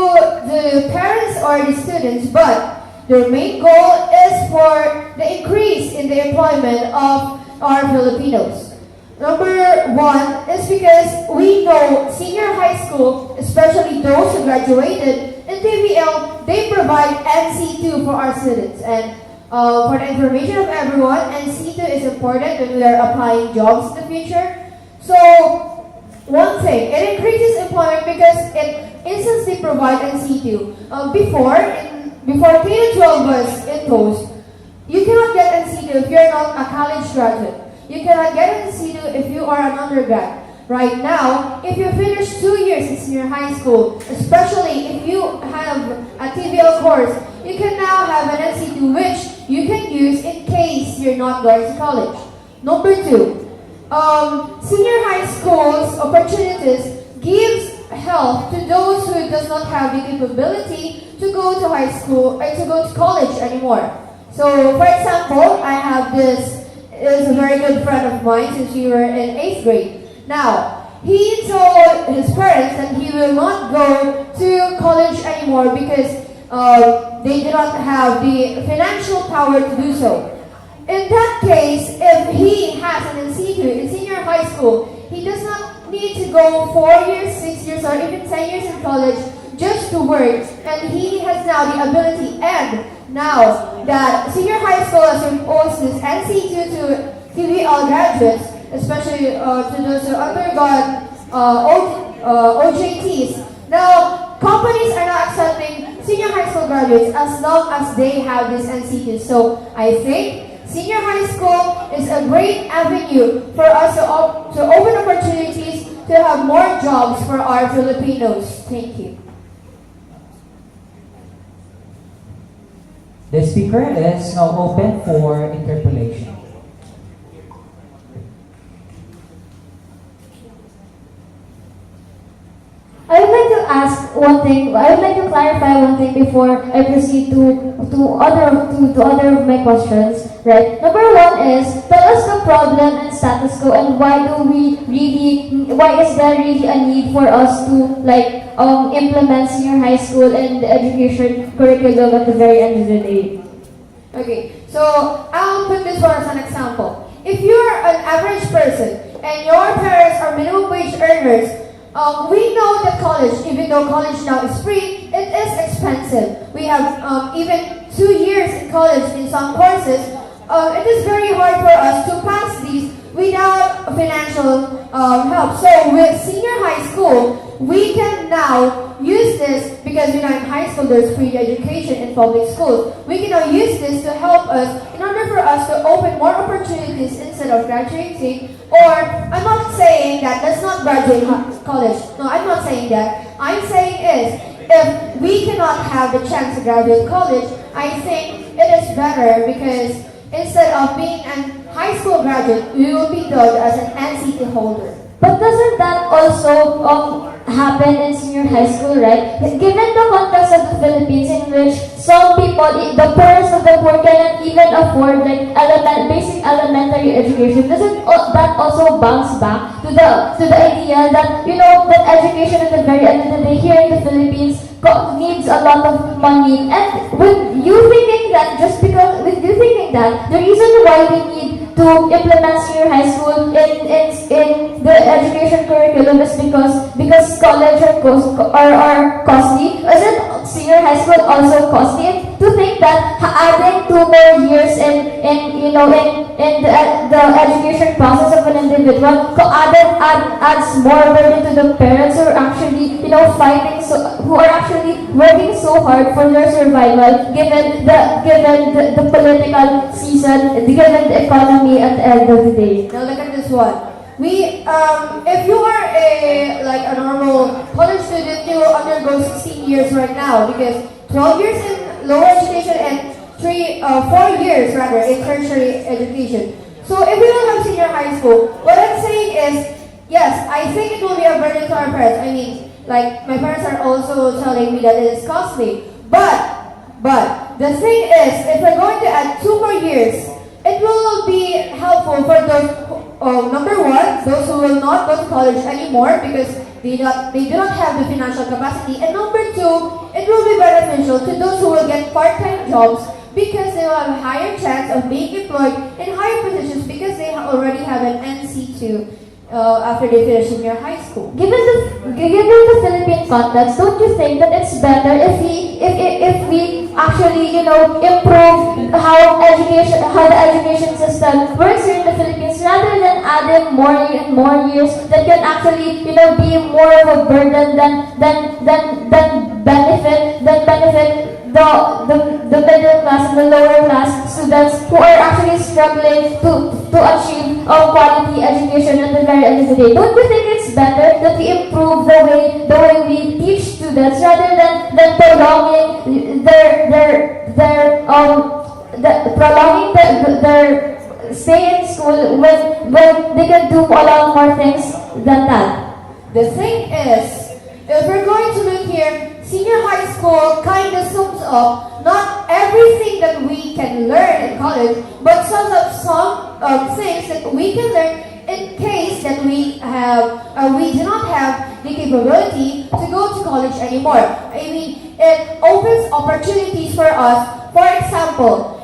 Speaker 1: the parents or the students, but their main goal is for the increase in the employment of our Filipinos. Number 1 is because we know senior high school, especially those who graduated in TVL, they provide NC2 for our students. And for the information of everyone, NC2 is important when we are applying jobs in the future. So, one thing, it increases employment because it instantly provides NC2. Before K-12 was imposed, you cannot get NC2 if you're not a college graduate. You cannot get NC2 if you are an undergrad. Right now, if you finish 2 years in senior high school, especially if you have a TVL course, you can now have an NC2 which you can use in case you're not going to college. Number 2, senior high school's opportunities gives help to those who does not have the capability to go to high school or to go to college anymore. So, for example, I have this is a very good friend of mine since we were in 8th grade. Now, he told his parents that he will not go to college anymore because they do not have the financial power to do so. In that case, if he has an NC2 in senior high school, he does not need to go 4 years, 6 years, or even 10 years in college just to work. And he has now the ability, and now that senior high school has imposed this NC2 to TVL graduates, especially to those who undergone OJTs. Now, companies are not accepting senior high school graduates as long as they have this NC2. So, I think senior high school is a great avenue for us to open opportunities to have more jobs for our Filipinos. Thank you.
Speaker 2: The speaker is now open for interpellation.
Speaker 1: I would like to ask one thing. I would like to clarify one thing before I proceed to other of my questions. Right. Number 1 is tell us the problem and status quo, and why is there really a need for us to implement senior high school and the education curriculum at the very end of the day. Okay. So I'll put this one as an example. If you're an average person and your parents are minimum wage earners, we know that college, even though college now is free, it is expensive. We have even 2 years in college in some courses. It is very hard for us to pass these without financial help. So with senior high school, we can now use this because in high school there's free education in public schools. We can now use this to help us in order for us to open more opportunities instead of graduating. Or I'm not saying that let's not graduate college. No, I'm not saying that. I'm saying is if we cannot have the chance to graduate college, I think it is better because instead of being a high school graduate, we will be dubbed as an NCT holder.
Speaker 7: But doesn't that also happen in senior high school, right? Given the context of the Philippines in which some people, the poorest of the poor, cannot even afford basic elementary education, doesn't that also bounce back to the idea that, that education at the very end of the day here in the Philippines needs a lot of money? And with you thinking that, the reason why we need to implement senior high school in the education curriculum is because college are costly. Isn't senior high school also costly? To think that adding 2 more years in you know in the education process of an individual adds more burden to the parents who are actually fighting who are actually working so hard for their survival given the political season, given the economy at the end of the day.
Speaker 1: Now look at this one. If you are a normal college student, you will undergo 16 years right now because 12 years in lower education and 4 years rather in tertiary education. So if we don't have senior high school, what I'm saying is, yes, I think it will be a burden to our parents. I mean, like my parents are also telling me that it is costly. But the thing is, if we're going to add 2 more years, it will be helpful for those, number one, those who will not go to college anymore because they do not have the financial capacity. And number two, it will be beneficial to those who will get part-time jobs because they will have a higher chance of being employed in higher positions because they already have an NC2 after they finish senior high school.
Speaker 7: Given the Philippine context, don't you think that it's better if we actually improve how the education system works here in the Philippines rather than adding more years that can actually be more of a burden than benefit the middle class and the lower class students who are actually struggling to achieve quality education at the very end of the day. Don't you think it's better that we improve the way we teach students rather than prolonging their stay in school when they can do a lot more things than that?
Speaker 1: The thing is, if we're going to look here, senior high school kind of sums up not everything that we can learn in college, but sums up some things that we can learn in case that we do not have the capability to go to college anymore. I mean, it opens opportunities for us. For example,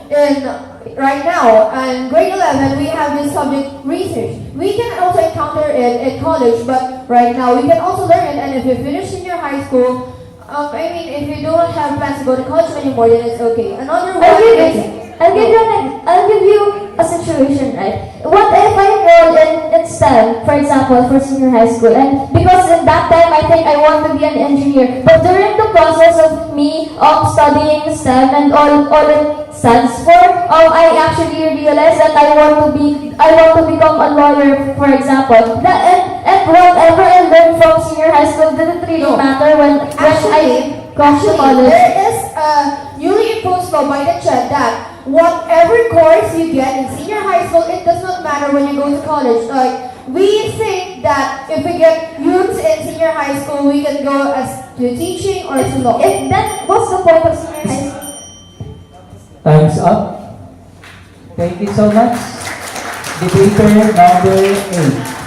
Speaker 1: right now, in grade 11, we have this subject, research. We can also encounter it in college, but right now we can also learn it, and if you finish senior high school, if you don't have plans to go to college anymore, then it's okay. Another one
Speaker 7: I'll give you a situation, right? What if I enroll in STEM, for example, for senior high school, and because in that time I think I want to be an engineer, but during the process of me studying STEM and all it stands for, I actually realized that I want to become a lawyer, for example. And whatever I learned from senior high school didn't really matter when I got to college.
Speaker 1: There is a newly imposed law by the CHED that whatever course you get in senior high school, it does not matter when you go to college. Like, we think that if we get youths in senior high school, we can go as to teaching or to law.
Speaker 7: If that was the point of senior high school.
Speaker 2: Time's up. Thank you so much. Debater number 8.